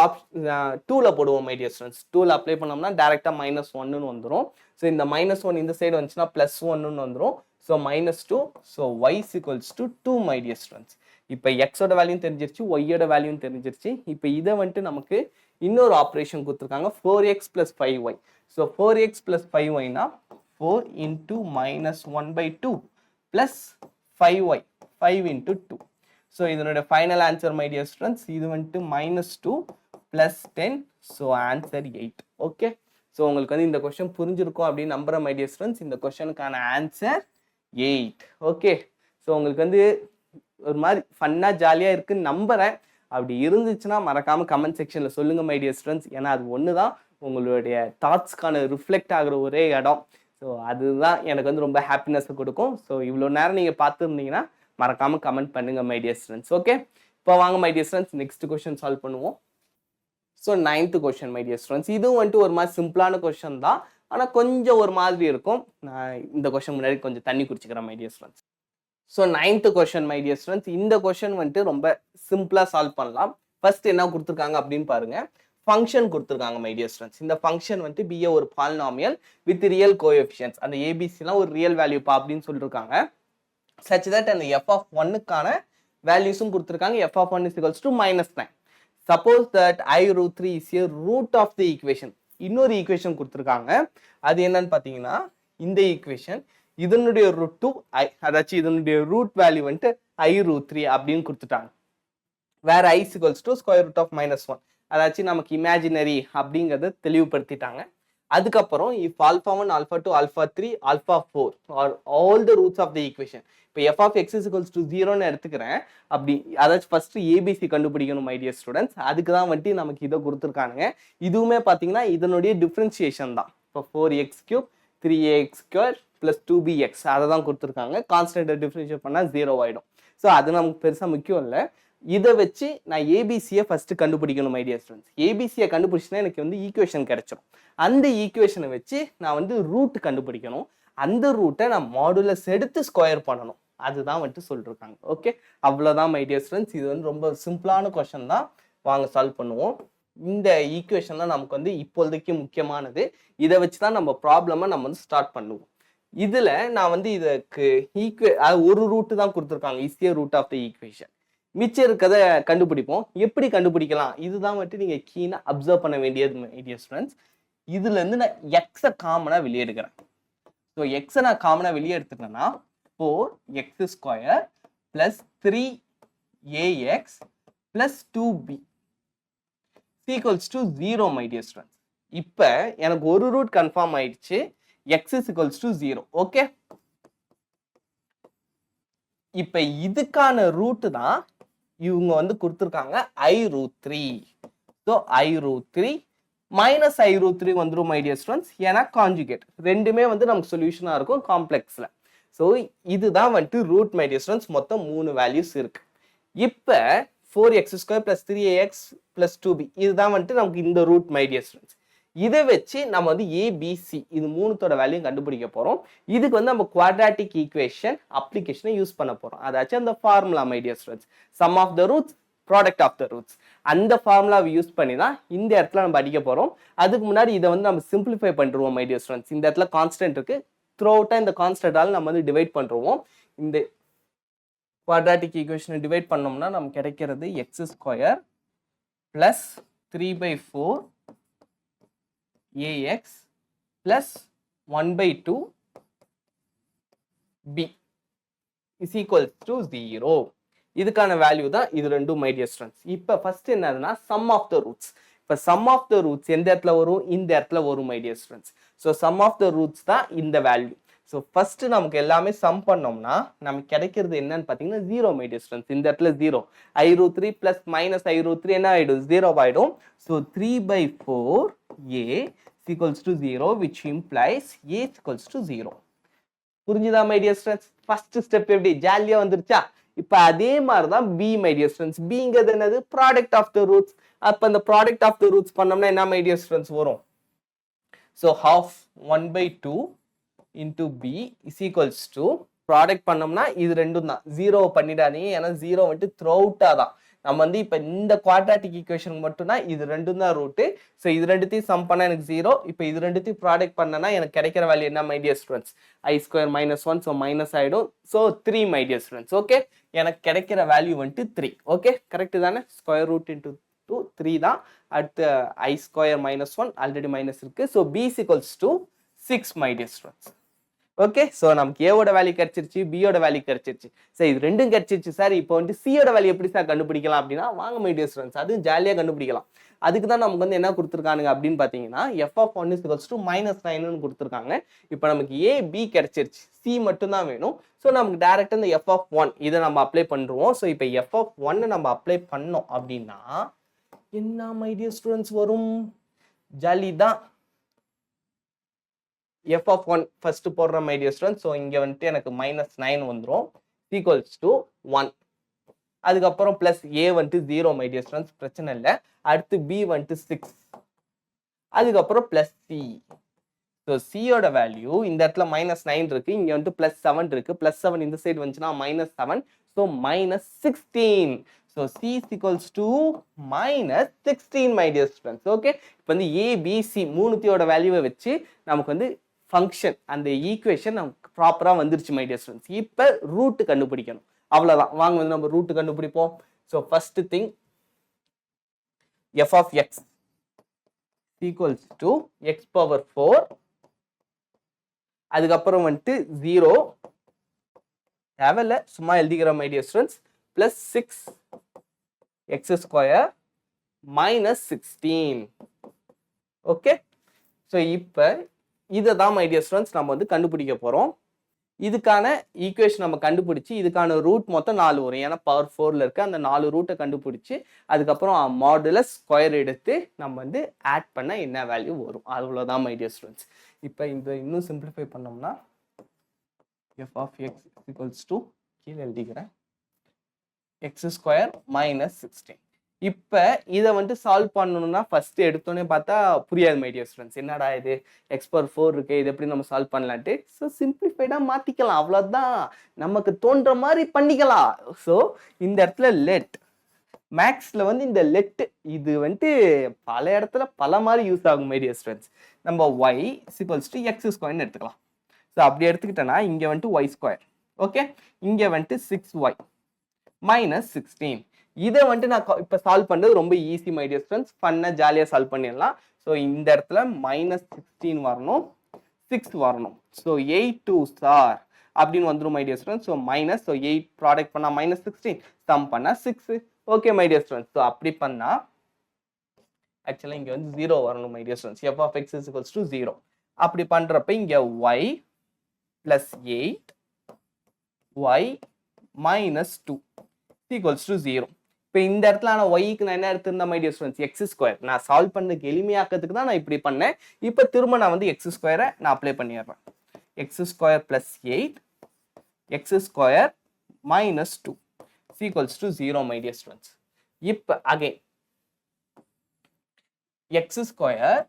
2ல போடுவோம் மை டியர் ஸ்டூடெண்ட்ஸ். 2ல அப்ளை பண்ணோம்னா டேரெக்டாக -1ன்னு வந்துடும். ஸோ இந்த -1 இந்த சைடு வந்துச்சுன்னா +1ன்னு வந்துடும். So -2. So y is equals to 2 my dear students. இப்போ எக்ஸோட வேல்யூ தெரிஞ்சிருச்சு, ஒய்யோட வேல்யூ தெரிஞ்சிருச்சு. இப்போ இதை வந்துட்டு நமக்கு இன்னொரு ஆப்ரேஷன் கொடுத்துருக்காங்க, 4x plus 5y. So 4x plus 5yனா 4 into -1/2 plus 5y 5 into 2. ஸோ இதனுடைய final answer my dear students இது வந்துட்டு -2 plus 10. So answer 8. Okay, so உங்களுக்கு வந்து இந்த கொஸ்டின் புரிஞ்சிருக்கும் அப்படின்னு நம்புகிறேன் மை டியர் ஸ்டூடெண்ட்ஸ். இந்த கொஸ்டினுக்கான ஆன்சர் 8. ஓகே, ஸோ உங்களுக்கு வந்து ஒரு மாதிரி ஃபன்னாக ஜாலியாக இருக்குன்னு நம்புகிறேன். அப்படி இருந்துச்சுன்னா மறக்காமல் கமெண்ட் செக்ஷனில் சொல்லுங்கள் மை டியர் ஸ்டூடெண்ட்ஸ். ஏன்னா அது ஒன்று தான் உங்களுடைய தாட்ஸ்க்கான ரிஃப்ளெக்ட் ஆகிற ஒரே இடம். ஸோ அதுதான் எனக்கு வந்து ரொம்ப ஹாப்பினஸ் கொடுக்கும். ஸோ இவ்வளோ நேரம் நீங்கள் பார்த்துருந்தீங்கன்னா மறக்காமல் கமெண்ட் பண்ணுங்க மை டியர் ஸ்டூடெண்ட்ஸ். ஓகே, இப்போ வாங்க my dear students next question solve பண்ணுவோம். So 9th question my dear students, இதுவும் வந்துட்டு ஒரு மாதிரி சிம்பிளான கொஸ்டின் தான், ஆனால் கொஞ்சம் ஒரு மாதிரி இருக்கும். நான் இந்த கொஸ்டின் முன்னாடி கொஞ்சம் தண்ணி குடிச்சிக்கிறேன் my dear students. So 9th question my dear students, இந்த கொஸ்டின் வந்துட்டு ரொம்ப சிம்பிளாக சால்வ் பண்ணலாம். ஃபர்ஸ்ட் என்ன கொடுத்துருக்காங்க அப்படின்னு பாருங்க, ஃபங்க்ஷன் கொடுத்துருக்காங்க மை டியர் ஸ்டூடெண்ட்ஸ். இந்த ஃபங்க்ஷன் வந்துட்டு பி ஒரு பாலினாமியல் வித் ரியல் கோஎஃபிஷியன்ட்ஸ், அந்த ஏபிசிலாம் ஒரு ரியல் வேல்யூ பா அப்படின்னு சொல்லியிருக்காங்க. சச் தட் அந்த எஃப் ஆஃப் ஒன்னுக்கான வேல்யூஸும் கொடுத்துருக்காங்க. F of one is equals to -9. Suppose that i√3 is a root of the equation. இன்னொரு ஈக்குவேஷன் கொடுத்துருக்காங்க, அது என்னன்னு பார்த்தீங்கன்னா இந்த ஈக்குவேஷன், இதனுடைய ரூட் டு ஐ, அதாச்சும் இதனுடைய ரூட் வேல்யூ வந்துட்டு i√3 அப்படின்னு கொடுத்துட்டாங்க. வேற i is equals to square root of -1, அதாச்சும் நமக்கு இமேஜினரி அப்படிங்கிறத தெளிவுபடுத்திட்டாங்க. அதுக்கப்புறம் if α1, α2, α3, α4 are all the roots of the equation. இப்போ f of x is equals to 0ன்னு எடுத்துக்கிறேன். அப்படி அதாச்சும் ஃபர்ஸ்ட் ஏபிசி கண்டுபிடிக்கணும் மை டியர் ஸ்டூடெண்ட்ஸ். அதுக்கு தான் வந்துட்டு நமக்கு இதை கொடுத்துருக்கானுங்க. இதுவுமே பார்த்தீங்கன்னா இதனுடைய டிஃப்ரென்சியேஷன் தான். இப்போ 4x³ 3ax² + 2bx அதை தான் கொடுத்துருக்காங்க. கான்ஸ்டன்ட்டை டிஃப்ரென்ஷியேட் பண்ணால் 0 ஆகிடும். ஸோ அது நமக்கு பெருசாக முக்கியம் இல்லை. இதை வச்சு நான் ஏபிசியை ஃபர்ஸ்ட் கண்டுபிடிக்கணும் மை டியர் ஸ்டூடெண்ட்ஸ். ஏபிசியை கண்டுபிடிச்சுன்னா எனக்கு வந்து ஈக்குவேஷன் கிடைச்சிடும். அந்த ஈக்குவேஷனை வச்சு நான் வந்து ரூட் கண்டுபிடிக்கணும். அந்த ரூட்டை நான் மாடுலஸ் எடுத்து ஸ்கொயர் பண்ணணும். அதுதான் வந்துட்டு சொல்லிருக்காங்க. ஓகே, அவ்வளோதான் மை டியர் ஸ்டூடெண்ட்ஸ். இது வந்து ரொம்ப சிம்பிளான கொஸ்டின் தான். வாங்க சால்வ் பண்ணுவோம். இந்த ஈக்குவேஷன் தான் நமக்கு வந்து இப்போதைக்கு முக்கியமானது. இதை வச்சு தான் நம்ம ப்ராப்ளமை நம்ம வந்து ஸ்டார்ட் பண்ணுவோம். இதுல நான் வந்து இதுக்கு ஒரு ரூட்டு தான் கொடுத்துருக்காங்க, ஈஸியா ரூட் ஆஃப் த ஈக்குவேஷன். மிச்சம் இருக்கிறத கண்டுபிடிப்போம். எப்படி கண்டுபிடிக்கலாம், இதுதான் வந்துட்டு நீங்க கீனா அப்சர்வ் பண்ண வேண்டியது மை டியர் ஸ்டூடெண்ட்ஸ். இதுல இருந்து நான் எக்ஸை காமனா வெளியே எடுக்கிறேன். ஸோ எக்ஸை நான் காமனா வெளியே எடுத்துட்டேன்னா 4x² + 3ax + 2b = 0 my dear students. இப்போ எனக்கு ஒரு ரூட் கன்ஃபார்ம் ஆயிடுச்சு, x = 0. ஓகே, இப்போ இதுக்கான ரூட் தான் இவங்க வந்து கொடுத்துருக்காங்க i√3. ஸோ i√3 -i√3 வந்துடும் மை டியர் ஸ்டூடெண்ட்ஸ். ஏன்னா கான்ஜுகேட் ரெண்டுமே வந்து நமக்கு சொல்யூஷனாக இருக்கும் காம்ப்ளெக்ஸில். ஸோ இதுதான் வந்துட்டு ரூட் மை டியர் ஸ்டூடெண்ட்ஸ். மொத்தம் 3 வேல்யூஸ் இருக்கு. இப்போ 4x² + 3ax + 2b இதுதான் வந்துட்டு நமக்கு இந்த ரூட் மை டியர் ஸ்டூடெண்ட்ஸ். இதை வச்சு நம்ம வந்து ஏபிசி இது மூணுத்தோட வேல்யூ கண்டுபிடிக்க போறோம். இதுக்கு வந்து நம்ம குவாட்ராட்டிக் ஈக்குவேஷன் அப்ளிகேஷனை யூஸ் பண்ண போறோம். அதாச்சும் அந்த formula my dear students, sum of the roots product of the roots, அந்த ஃபார்முலாவை யூஸ் பண்ணி தான் இந்த இடத்துல நம்ம அடிக்க போறோம். அதுக்கு முன்னாடி இதை வந்து நம்ம சிம்பிளிஃபை பண்ணிடுவோம் மை டியர் ஸ்டூடெண்ட்ஸ். இந்த இடத்துல கான்ஸ்டன்ட் இருக்கு, த்ரூ அவுட்டா இந்த கான்ஸ்டன்டால நம்ம வந்து டிவைட் பண்றோம். இந்த குவாட்ராட்டிக் ஈக்குவேஷனை டிவைட் பண்ணோம்னா நமக்கு கிடைக்கிறது x² + 3/4 ax + 1/2 b = 0. இதுக்கான வேல்யூ தான் இது ரெண்டும் மை டியர் ஸ்டூடெண்ட்ஸ். இப்போ ஃபர்ஸ்ட் என்னதுன்னா சம் ஆஃப் த ரூட்ஸ். இப்போ சம் ஆஃப் த ரூட்ஸ் எந்த இடத்துல வரும், இந்த இடத்துல வரும் my dear students. So sum of the roots தான் இந்த வேல்யூ. ஸோ ஃபர்ஸ்ட் நமக்கு எல்லாமே சம் பண்ணோம்னா நமக்கு கிடைக்கிறது என்னன்னு பார்த்தீங்கன்னா 0 மை டியர் ஸ்டூடெண்ட்ஸ். இந்த இடத்துல 0, i√3 + -i√3 என்ன ஆயிடும், 0 ஆயிடும். So 3/4 a = 0 which implies a = 0. புரிஞ்சுதா my dear students? First step எப்படி ஜாலியா வந்துருச்சா? இப்போ அதே மாதிரி தான் b மை டியர் ஸ்டூடெண்ட்ஸ். bங்கிறது என்னது, ப்ராடக்ட் ஆஃப் த ரூட்ஸ். அப்போ அந்த ப்ராடக்ட் ஆஃப் த ரூட்ஸ் பண்ணோம்னா என்ன மை டியர் ஸ்டூடெண்ட்ஸ் வரும்? So half 1/2 into b = product பண்ணோம்னா இது ரெண்டும் தான். 0 பண்ணிடாதீங்க, ஏன்னா 0 வந்துட்டு த்ரூ அவுட்டா தான். நம்ம வந்து இப்போ இந்த குவாட்ராட்டிக் ஈக்குவேஷன் மட்டும் தான் இது ரெண்டும் தான் ரூட்டு. ஸோ இது ரெண்டுத்தையும் சம் பண்ணா எனக்கு 0. இப்போ இது ரெண்டுத்தையும் ப்ராடக்ட் பண்ணனா எனக்கு கிடைக்கிற வேல்யூ என்ன my dear students, i² - 1, so minus ஆயிடும். So 3 my dear students. Okay, எனக்கு கிடைக்கிற வேல்யூ வந்துட்டு 3. ஓகே, கரெக்ட் தானே? √2 × 3 தான். அடுத்து i² - 1 ஆல்ரெடி மைனஸ் இருக்கு. So b = 6 my dear students. Okay, so நமக்கு ஏவோட வேல்யூ கிடைச்சிருச்சு, பியோட வேல்யூ கிடைச்சிருச்சு. சார் இது ரெண்டும் கிடைச்சிருச்சு சார், இப்போ வந்துட்டு சியோட வேல்யூ எப்படி சார் கண்டுபிடிக்கலாம் அப்படின்னா வாங்க மை டியர் ஸ்டூடெண்ட்ஸ், அதுவும் ஜாலியாக கண்டுபிடிக்கலாம். அதுக்கு தான் நமக்கு வந்து என்ன கொடுத்துருக்கானுங்க அப்படின்னு பார்த்தீங்கன்னா f(1) = -9ன்னு கொடுத்துருக்காங்க. இப்போ நமக்கு a b கிடைச்சிருச்சு, c மட்டும் தான் வேணும். ஸோ நமக்கு டைரக்டாக இந்த f(1) இதை நம்ம அப்ளை பண்ணுறோம். ஸோ இப்போ f(1) நம்ம அப்ளை பண்ணோம் அப்படின்னா என்ன மை டியர் ஸ்டூடெண்ட்ஸ் வரும், ஜாலி தான். எஃப் ஆஃப் ஒன் ஃபர்ஸ்ட் போடுற மை டியர் ஸ்டூடெண்ட்ஸ். ஸோ இங்கே வந்துட்டு எனக்கு -9 வந்துடும் ஈக்குவல்ஸ் டு 1. அதுக்கப்புறம் பிளஸ் ஏ வந்துட்டு 0 மை டியர் ஸ்டூடெண்ட்ஸ், பிரச்சனை இல்லை. அடுத்து பி வந்துட்டு 6, அதுக்கப்புறம் பிளஸ் சி. ஸோ சியோட வேல்யூ இந்த இடத்துல -9 இருக்கு, இங்க வந்துட்டு +7 இருக்கு. +7 இந்த சைடு வந்துச்சுன்னா -7, so -16. So C is equals to -16 my dear students. Okay, இப்போ வந்து ஏபிசி மூணுத்தியோட வேல்யூவை வச்சு நமக்கு வந்து ஃபங்க்ஷன் அந்த ஈக்குவேஷன் நமக்கு ப்ராப்பராக வந்துருச்சு மை டியர் ஸ்டூடெண்ட்ஸ். இப்போ ரூட் கண்டுபிடிக்கணும், அவ்வளோதான். வாங்க வந்து நம்ம ரூட் கண்டுபிடிப்போம். So first thing f of x equals to x power 4, அதுக்கப்புறம் வந்துட்டு 0 தேவையில்ல, சும்மா எழுதிக்கிற my dear students, plus 6x square -16. Okay, so இப்போ இதை தான் மை டியர் ஸ்டூடெண்ட்ஸ் நம்ம வந்து கண்டுபிடிக்க போகிறோம். இதுக்கான ஈக்குவேஷன் நம்ம கண்டுபிடிச்சி இதுக்கான ரூட் மொத்தம் 4 வரும், ஏன்னா பவர் 4ல் இருக்க அந்த 4 ரூட்டை கண்டுபிடிச்சி அதுக்கப்புறம் மாடுலஸ் ஸ்கொயர் எடுத்து நம்ம வந்து ஆட் பண்ண என்ன வேல்யூ வரும், அவ்வளோதான் மை டியர் ஸ்டூடெண்ட்ஸ். இப்போ இந்த இன்னும் சிம்பிளிஃபை பண்ணோம்னா f of x equals to கீழே எழுதிக்கிறேன் எக்ஸ் ஸ்கொயர் -16. இப்போ இதை வந்துட்டு சால்வ் பண்ணணும்னா ஃபர்ஸ்ட் எடுத்தோன்னே பார்த்தா புரியாது மை டியர் ஸ்டூடெண்ட்ஸ், என்னடா இது எக்ஸ் பவர் 4 இருக்கு, இது எப்படி நம்ம சால்வ் பண்ணலான்ட்டு. ஸோ சிம்பிளிஃபைடாக மாற்றிக்கலாம், அவ்வளோதான், நமக்கு தோன்ற மாதிரி பண்ணிக்கலாம். ஸோ இந்த இடத்துல லெட் மேக்ஸில் வந்து இந்த லெட் இது வந்துட்டு பல இடத்துல பல மாதிரி யூஸ் ஆகும் மை டியர் ஸ்டூடெண்ட்ஸ். நம்ம ஒய் ஈக்குவல்ஸ் டு எக்ஸ் ஸ்கொயர்னு எடுத்துக்கலாம். ஸோ அப்படி எடுத்துக்கிட்டோன்னா இங்கே வந்துட்டு ஒய் ஸ்கொயர், ஓகே, இங்கே வந்துட்டு 6y -16. இதை வந்துட்டு நான் இப்போ சால்வ் பண்ணுறது ரொம்ப ஈஸி மை டியர் ஸ்டூடெண்ட்ஸ், ஃபன்னாக ஜாலியாக சால்வ் பண்ணிடலாம். ஸோ இந்த இடத்துல -16 வரணும், 6 வரணும். ஸோ 8 2s அப்படின்னு வந்துடும் my dear students. So minus, so 8 product பண்ணால் -16, சம் பண்ணால் 6. Okay my dear students, so அப்படி பண்ணால் ஆக்சுவலாக இங்கே வந்து 0 வரணும் my dear students. F of x is equals to 0. அப்படி பண்ணுறப்ப இங்கே ஒய் + 8 ஒய் -2 ஈக்குவல்ஸ் டு 0. இப்போ இந்த இடத்துல நான் ஒய்க்கு நான் என்ன எடுத்திருந்தேன் my dear students, X square. நான் சால்வ் பண்ணதுக்கு எளிமையாக்கிறதுக்கு தான் நான் இப்படி பண்ணேன். இப்போ திரும்ப நான் வந்து எக்ஸ் ஸ்கொயரை நான் அப்ளை பண்ணிடுறேன். X square + 8 X square -2 equals to 0 my dear students. இப்போ again X square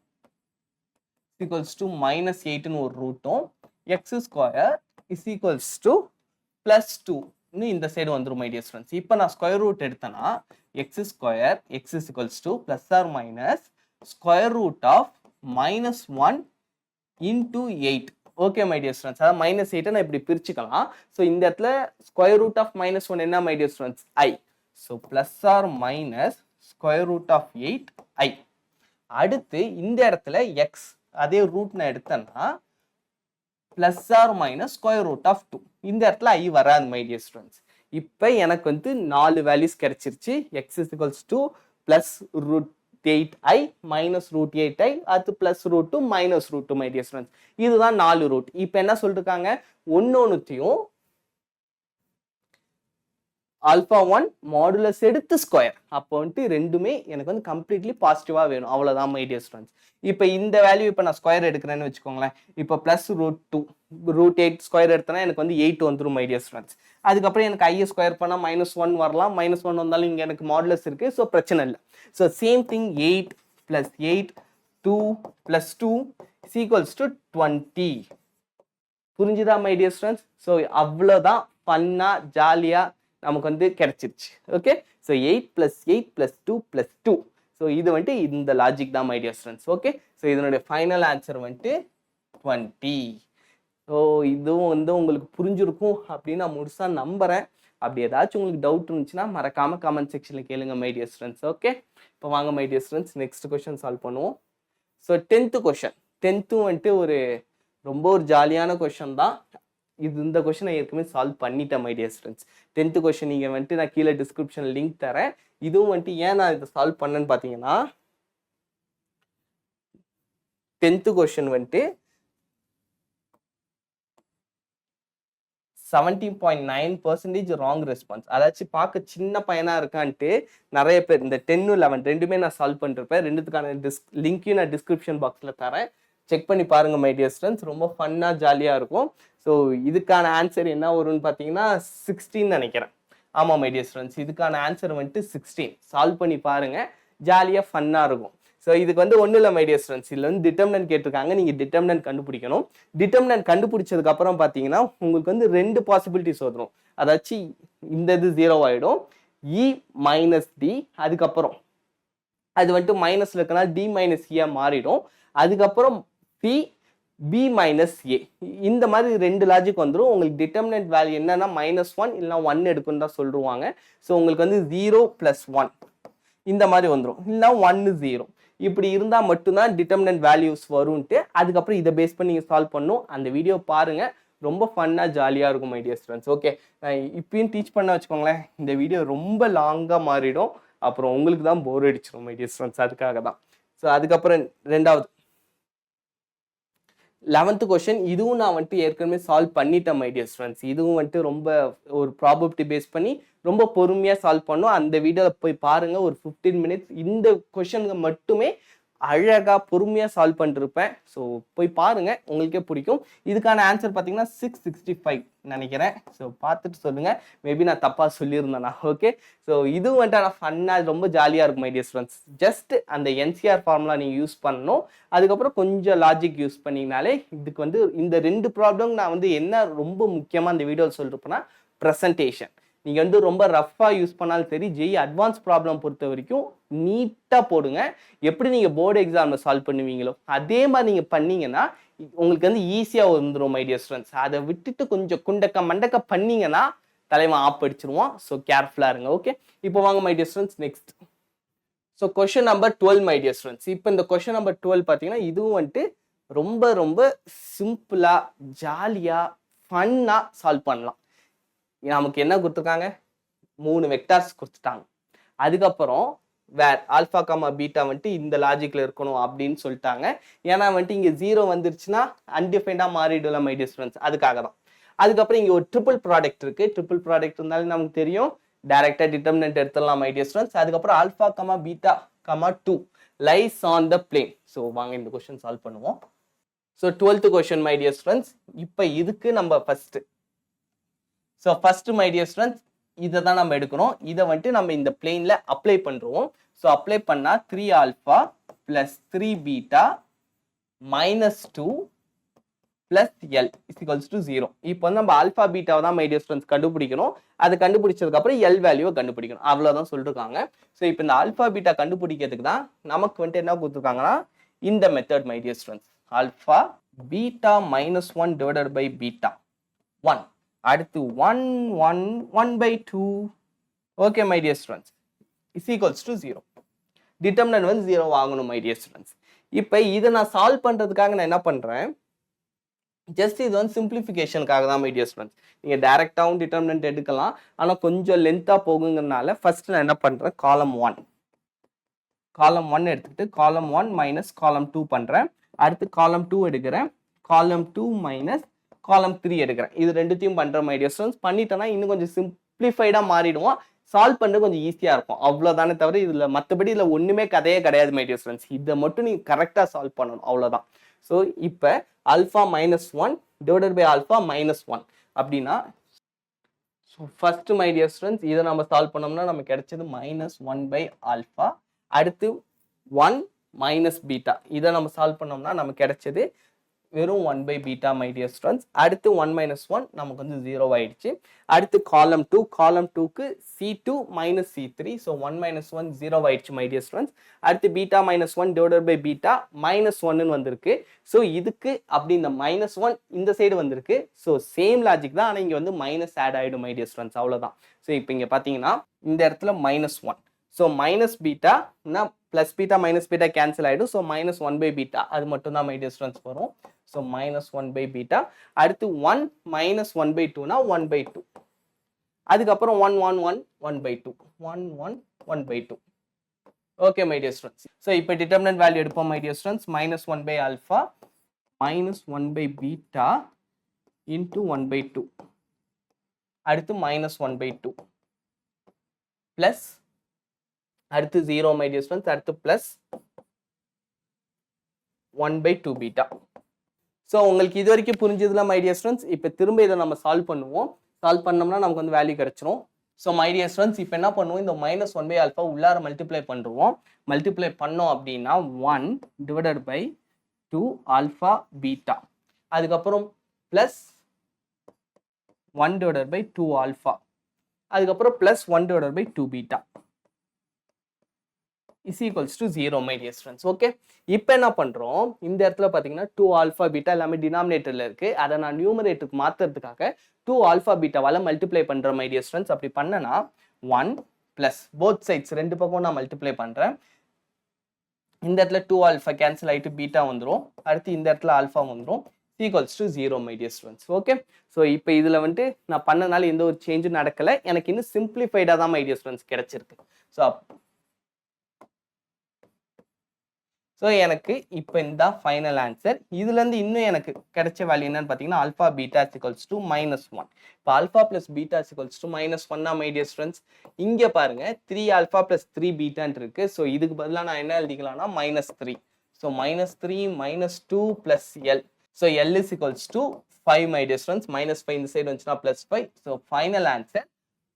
equals to -8ன்னு ஒரு ரூட்டும் X square is equals to +2 இந்த சைடு வந்துடும் மை டியர் ஸ்டூடெண்ட்ஸ். இப்போ நான் ஸ்கொயர் ரூட் எடுத்தேன்னா X square X is equals to +or- square root of -1 into 8. Okay my dear students, அதாவது -8 நான் இப்படி பிரிச்சுக்கலாம். ஸோ இந்த இடத்துல ஸ்கொயர் ரூட் ஆஃப் -1 என்ன my dear students, i. So +or- square root of 8i. அடுத்து இந்த இடத்துல எக்ஸ் அதே ரூட் நான் எடுத்தேன்னா +or- ஸ்கொயர் ரூட் ஆஃப் 2. இந்த இடத்துல ஐ வராது மை டியர் ஸ்டூடெண்ட்ஸ். இப்போ எனக்கு வந்து 4 வேல்யூஸ் கிடைச்சிருச்சு. X is equals to +√8i -√8i, அது +√2 -√2 மை டியர் ஸ்டூடெண்ட்ஸ். இதுதான் 4 ரூட். இப்போ என்ன சொல்லிருக்காங்க, ஒன்னொன்னுத்தையும் α1 மாடுலஸ் எடுத்து ஸ்கொயர். அப்போ வந்துட்டு ரெண்டுமே எனக்கு வந்து கம்ப்ளீட்லி பாசிட்டிவா வேணும், அவ்வளவுதான் மை டியர் ஸ்டூடெண்ட்ஸ். இப்போ இந்த வேல்யூ இப்போ நான் ஸ்கொயர் எடுக்கிறேன்னு வச்சுக்கோங்களேன். இப்போ +√2 √8 ஸ்கொயர் எடுத்தனா எனக்கு வந்து 8 வந்துடும் மை டியர் ஸ்டூடெண்ட்ஸ். அதுக்கப்புறம் எனக்கு ஐ ஸ்கொயர் பண்ணால் -1 வரலாம். -1 வந்தாலும் இங்கே எனக்கு மாடுலஸ் இருக்கு, ஸோ பிரச்சனை இல்லை. So same thing 8 + 8 2 + 2 equals to 20. புரிஞ்சுதா மை டியர் ஸ்டூடெண்ட்ஸ்? ஸோ அவ்வளோதான், ஃபன்னா ஜாலியா நமக்கு வந்து கிடைச்சிருச்சு. Okay, so 8 + 8 + 2 + 2. ஸோ இது வந்துட்டு இந்த லாஜிக் தான் my dear students. Okay, so இதனுடைய ஃபைனல் ஆன்சர் வந்துட்டு 20. ஸோ இதுவும் வந்து உங்களுக்கு புரிஞ்சிருக்கும் அப்படின்னு நான் முழுசாக நம்புறேன். அப்படி ஏதாச்சும் உங்களுக்கு டவுட் இருந்துச்சுன்னா மறக்காம கமெண்ட் செக்ஷனில் கேளுங்க மை டியர் ஸ்டூடெண்ட்ஸ். ஓகே, இப்போ வாங்க my dear students next question solve பண்ணுவோம். So 10th question. 10th வந்துட்டு ரொம்ப ஒரு ஜாலியான கொஸ்டின் தான். இந்த கொஸ்டின் நான் ஏற்கனவே சால்வ் பண்ணிட்டேன் my dear students. 10th question நீங்கள் வந்துட்டு நான் கீழே டிஸ்கிரிப்ஷன் லிங்க் தரேன். இதுவும் வந்துட்டு ஏன் நான் இதை சால்வ் பண்ணேன்னு பார்த்தீங்கன்னா 10th கொஸ்டின் வந்துட்டு 17.9% ராங் ரெஸ்பான்ஸ். அதாச்சும் பார்க்க சின்ன பையனா இருக்கான்ட்டு நிறைய பேர் இந்த 10 11 ரெண்டுமே நான் சால்வ் பண்ணிருப்பேன். ரெண்டுத்துக்கான லிங்க்கையும் நான் டிஸ்கிரிப்ஷன் பாக்ஸில் தரேன். செக் பண்ணி பாருங்க மை டியர் ஸ்டூடெண்ட்ஸ், ரொம்ப ஃபன்னாக ஜாலியாக இருக்கும். ஸோ இதுக்கான ஆன்சர் என்ன வரும்னு பார்த்தீங்கன்னா 16 நினைக்கிறேன். ஆமாம் மை டியர் ஸ்டூடெண்ட்ஸ், இதுக்கான ஆன்சர் வந்துட்டு 16. சால்வ் பண்ணி பாருங்க, ஜாலியாக ஃபன்னாக இருக்கும். ஸோ இதுக்கு வந்து ஒன்றும் இல்லை மை டியர் ஸ்டூடெண்ட்ஸ், இதில் வந்து டிட்டர்மினன்ட் கேட்டிருக்காங்க, நீங்கள் டிட்டர்மினன்ட் கண்டுபிடிக்கணும். டிட்டர்மினன்ட் கண்டுபிடிச்சதுக்கு அப்புறம் பார்த்தீங்கன்னா உங்களுக்கு வந்து 2 பாசிபிலிட்டிஸ் வரும். அதாச்சும் இந்த இது 0 ஆகிடும், இ மைனஸ் டி, அதுக்கப்புறம் அது வந்துட்டு மைனஸ்ல இருக்கனால டி மைனஸ் ஏ மாறிடும், அதுக்கப்புறம் சி பி மைனஸ் ஏ. இந்த மாதிரி 2 லாஜிக் வந்துடும். உங்களுக்கு டிட்டர்மினன்ட் வேல்யூ என்னன்னா -1 இல்லைனா 1 எடுக்குன்னு தான் சொல்லுவாங்க. ஸோ உங்களுக்கு வந்து 0 + 1 இந்த மாதிரி வந்துடும், இல்லைனா 1 0 இப்படி இருந்தால் மட்டும்தான் டிட்டர்மினன்ட் வேல்யூஸ் வரும்ட்டு. அதுக்கப்புறம் இதை பேஸ் பண்ணி நீங்கள் சால்வ் பண்ணணும். அந்த வீடியோ பாருங்க, ரொம்ப ஃபன்னாக ஜாலியாக இருக்கும் மை டியர் ஸ்டூடெண்ட்ஸ். ஓகே, நான் இப்பயும் டீச் பண்ண வச்சுக்கோங்களேன், இந்த வீடியோ ரொம்ப லாங்காக மாறிடும், அப்புறம் உங்களுக்கு தான் போர் அடிச்சிடும் மை டியர் ஸ்டூடெண்ட்ஸ், அதுக்காக தான். ஸோ அதுக்கப்புறம் 2வது 11th கொஸ்டின், இதுவும் நான் வந்துட்டு ஏற்கனவே சால்வ் பண்ணிட்டேன் மை டியர் ஸ்டூடெண்ட்ஸ். இதுவும் வந்துட்டு ரொம்ப ஒரு ப்ராபபிலிட்டி பேஸ் பண்ணி ரொம்ப பொறுமையாக சால்வ் பண்ணும். அந்த வீடியோவில் போய் பாருங்க, ஒரு 15 மினிட்ஸ் இந்த கொஸ்டினுக்கு மட்டுமே அழகாக பொறுமையாக சால்வ் பண்ணிருப்பேன். ஸோ போய் பாருங்க, உங்களுக்கே பிடிக்கும். இதுக்கான ஆன்சர் பார்த்தீங்கன்னா 665 நினைக்கிறேன். ஸோ பார்த்துட்டு சொல்லுங்க, மேபி நான் தப்பாக சொல்லியிருந்தேன்னா. ஓகே, ஸோ இதுவும் வந்துட்டு ஆனால் ஃபன்னாக ரொம்ப ஜாலியாக இருக்கும் மை டியர் ஸ்டூடெண்ட்ஸ். ஜஸ்ட் அந்த என்சிஆர் ஃபார்முலா நீங்கள் யூஸ் பண்ணணும், அதுக்கப்புறம் கொஞ்சம் லாஜிக் யூஸ் பண்ணிங்கனாலே இதுக்கு வந்து இந்த 2 ப்ராப்ளம் நான் வந்து என்ன ரொம்ப முக்கியமாக இந்த வீடியோவில் சொல்லிருப்பேன்னா ப்ரெசன்டேஷன். நீங்கள் வந்து ரொம்ப ரஃப்பாக யூஸ் பண்ணாலும் சரி, ஜெய் அட்வான்ஸ் ப்ராப்ளம் பொறுத்த வரைக்கும் நீட்டாக போடுங்க. எப்படி நீங்கள் போர்டு எக்ஸாமில் சால்வ் பண்ணுவீங்களோ அதே மாதிரி நீங்கள் பண்ணீங்கன்னா உங்களுக்கு வந்து ஈஸியாக வந்துடும் மை டியர் ஸ்டூடெண்ட்ஸ். அதை விட்டுட்டு கொஞ்சம் குண்டக்க மண்டக்க பண்ணீங்கன்னா தலைவன் ஆப் அடிச்சிருவான். ஸோ கேர்ஃபுல்லாக இருங்க. ஓகே, இப்போ வாங்க my dear students next. So question number 12 my dear students. இப்போ இந்த கொஸ்டின் நம்பர் 12 பார்த்தீங்கன்னா இதுவும் வந்துட்டு ரொம்ப ரொம்ப சிம்பிளாக ஜாலியாக ஃபன்னாக சால்வ் பண்ணலாம். நமக்கு என்ன கொடுத்துருக்காங்க, 3 வெக்டார்ஸ் கொடுத்துட்டாங்க. அதுக்கப்புறம் வேர் ஆல்ஃபா காமா பீட்டா வந்துட்டு இந்த லாஜிக்ல இருக்கணும் அப்படின்னு சொல்லிட்டாங்க. ஏன்னா வந்துட்டு இங்கே 0 வந்துருச்சுன்னா அன்டிஃபைண்டாக மாறிடும்ல மை டியர் ஸ்டூடெண்ட்ஸ், அதுக்காக தான். அதுக்கப்புறம் இங்கே ஒரு ட்ரிபிள் ப்ராடக்ட் இருக்கு. ட்ரிபிள் ப்ராடக்ட் இருந்தாலும் நமக்கு தெரியும், டைரக்டா டிட்டர்மினன்ட் எடுத்துடலாம் மை டியர் ஸ்டூடெண்ட்ஸ். அதுக்கப்புறம் alpha gamma beta gamma 2 lies on the plane. So வாங்க இந்த கொஸ்டின் சால்வ் பண்ணுவோம். So 12th question my dear students. இப்போ இதுக்கு நம்ம ஃபர்ஸ்ட் மை டியர் ஸ்டூடெண்ட்ஸ் இதை தான் நம்ம எடுக்கணும். இதை வந்துட்டு நம்ம இந்த பிளேன்ல அப்ளை பண்ணுறோம். ஸோ அப்ளை பண்ணா 3 ஆல்ஃபா + 3 பீட்டா -2 + L = 0. இப்போ நம்ம ஆல்ஃபா பீட்டாவை தான் மை டியர் ஸ்டூடெண்ட்ஸ் கண்டுபிடிக்கணும். அதை கண்டுபிடிச்சதுக்கு அப்புறம் எல் வேல்யூவை கண்டுபிடிக்கணும், அவ்வளோதான் சொல்லிருக்காங்க. ஸோ இப்போ இந்த ஆல்ஃபா பீட்டா கண்டுபிடிக்கிறதுக்கு தான் நமக்கு வந்துட்டு என்ன கொடுத்துருக்காங்கன்னா இந்த method my dear students. Alpha beta -1 / beta 1, அடுத்து 1 1 1/2. Okay my dear students, = 0. Determinant வந்து 0 ஆகணும் மை டியர் ஸ்டூடெண்ட்ஸ். இப்போ இதை நான் சால்வ் பண்றதுக்காக நான் என்ன பண்றேன், ஜஸ்ட் இது வந்து சிம்பிளிஃபிகேஷனுக்காக தான் மை டியர் ஸ்டூடெண்ட்ஸ். நீங்கள் டைரக்டாகவும் டிட்டர்மினன்ட் எடுக்கலாம், ஆனால் கொஞ்சம் லென்த்தாக போகுங்கிறதுனால ஃபர்ஸ்ட் நான் என்ன பண்ணுறேன், காலம் 1 எடுத்துக்கிட்டு காலம் 1 - காலம் 2 பண்ணுறேன். அடுத்து காலம் 2 எடுக்கிறேன், காலம் 2 - காலம் 3 எடுக்கிறேன். இது ரெண்டுத்தையும் பண்ணுற மை டியர் ஸ்டூடெண்ட்ஸ். பண்ணிட்டேன்னா இன்னும் கொஞ்சம் சிம்பிளிஃபைடாக மாறிடுவோம், சால்வ் பண்ணுறது கொஞ்சம் ஈஸியாக இருக்கும், அவ்வளோதானே தவிர இதில் மற்றபடி இதில் ஒன்றுமே கதையே கிடையாது மை டியர் ஸ்டூடெண்ட்ஸ். இதை மட்டும் நீங்கள் கரெக்டாக சால்வ் பண்ணணும், அவ்வளோதான். ஸோ இப்போ ஆல்ஃபா -1 / ஆல்ஃபா -1 அப்படின்னா, so first my dear students இதை நம்ம சால்வ் பண்ணோம்னா நமக்கு கிடைச்சது -1/ஆல்ஃபா. அடுத்து 1 - பீட்டா, இதை நம்ம சால்வ் பண்ணோம்னா நமக்கு கிடைச்சது வெறும் 1/பீட்டா மை டியர் ஸ்டூடெண்ட்ஸ். அடுத்து 1 - 1 நமக்கு வந்து 0 ஆயிடுச்சு. அடுத்து காலம் 2க்கு C2 - C3. ஸோ 1 - 1 0 ஆயிடுச்சு மை டியர் ஸ்டூடெண்ட்ஸ். அடுத்து பீட்டா -1 / பீட்டா -1ன்னு வந்திருக்கு. ஸோ இதுக்கு அப்படி இந்த -1 இந்த சைடு வந்திருக்கு. ஸோ சேம் லாஜிக் தான், ஆனால் இங்கே வந்து மைனஸ் ஆட் ஆகிடும் மை டியர் ஸ்டூடெண்ட்ஸ், அவ்வளோதான். ஸோ இப்போ இங்கே பார்த்தீங்கன்னா இந்த இடத்துல -1, ஸோ பீட்டானா + பீட்டா - பீட்டா கேன்சல் ஆகிடும். ஸோ -1/பீட்டா அது மட்டும் தான் மை டியர் ஸ்டூடெண்ட்ஸ் வரும். ஸோ -1/பீட்டா. அடுத்து 1 - 1/2னா 1/2. அதுக்கப்புறம் 1 1 1 1/2 1 1 1/2. Okay my dear students. So இப்போ டிட்டர்மினன்ட் வேல்யூ எடுப்போம் மை டியர் ஸ்டூடெண்ட்ஸ். -1/ஆல்ஃபா -1/பீட்டா × 1/2. அடுத்து -1/2 ப்ளஸ் அடுத்து 0 மை டியர் ஸ்டூடெண்ட்ஸ். அடுத்து ப்ளஸ் 1 by 2 beta. ஸோ உங்களுக்கு இது வரைக்கும் புரிஞ்சதுல மை டியர் ஸ்டூடெண்ட்ஸ். இப்போ திரும்ப இதை நம்ம சால்வ் பண்ணுவோம். சால்வ் பண்ணோம்னா நமக்கு வந்து வேல்யூ கிடைச்சிரும். ஸோ மை டியர் ஸ்டூடெண்ட்ஸ் இப்போ என்ன பண்ணுவோம், இந்த -1 by ஆல்ஃபா உள்ளார மல்டிப்ளை பண்ணுவோம். மல்டிப்ளை பண்ணோம் அப்படின்னா 1 divided by 2 ஆல்ஃபா பீட்டா, அதுக்கப்புறம் ப்ளஸ் 1 divided by 2 ஆல்ஃபா, அதுக்கப்புறம் plus 1 divided by 2 beta is equals to 0 my dear students. Okay, இப்போ என்ன பண்றோம், இந்த இடத்துல பாத்தீங்கன்னா 2 ஆல்ஃபா பீட்டா எல்லாமே டினாமினேட்டர்ல இருக்கு. அதை நான் நியூமரேட்டருக்கு மாத்துறதுக்காக 2 ஆல்ஃபா பீட்டாவால மல்டிப்ளை பண்றேன் மை டியர் ஸ்டூடெண்ட்ஸ். அப்படி பண்ணனா 1 பிளஸ் போத் சைட்ஸ் ரெண்டு பக்கம் நான் மல்டிப்ளை பண்றேன். இந்த இடத்துல 2 ஆல்ஃபா கேன்சல் ஆயிட்டு பீட்டா வந்துடும். அடுத்து இந்த இடத்துல ஆல்ஃபா வந்துடும். equals to 0 my dear students. Okay, so இப்போ இதுல வந்துட்டு நான் பண்ணனால எந்த ஒரு சேஞ்சும் நடக்கல. எனக்கு இன்னும் சிம்பிளிஃபைடா தான் மை டியர் ஸ்டூடெண்ட்ஸ் கிடைச்சிருக்கு. ஸோ எனக்கு இப்போ இந்த ஃபைனல் ஆன்சர். இதுலேருந்து இன்னும் எனக்கு கிடைச்ச வேல்யூ என்னன்னு பார்த்தீங்கன்னா ஆல்ஃபா பீட்டா ஈக்குவல்ஸ் டு -1. இப்போ alpha plus beta equals to -1 my dear students. இங்கே பாருங்க 3 ஆல்ஃபா பிளஸ் 3 பீட்டான் இருக்கு. ஸோ இதுக்கு பதிலாக நான் என்ன எழுதிக்கலாம்னா -3. So -3 -2 plus L. So L is equals to 5 my dear students. -5 இந்த சைடு வந்துச்சுன்னா +5. So final answer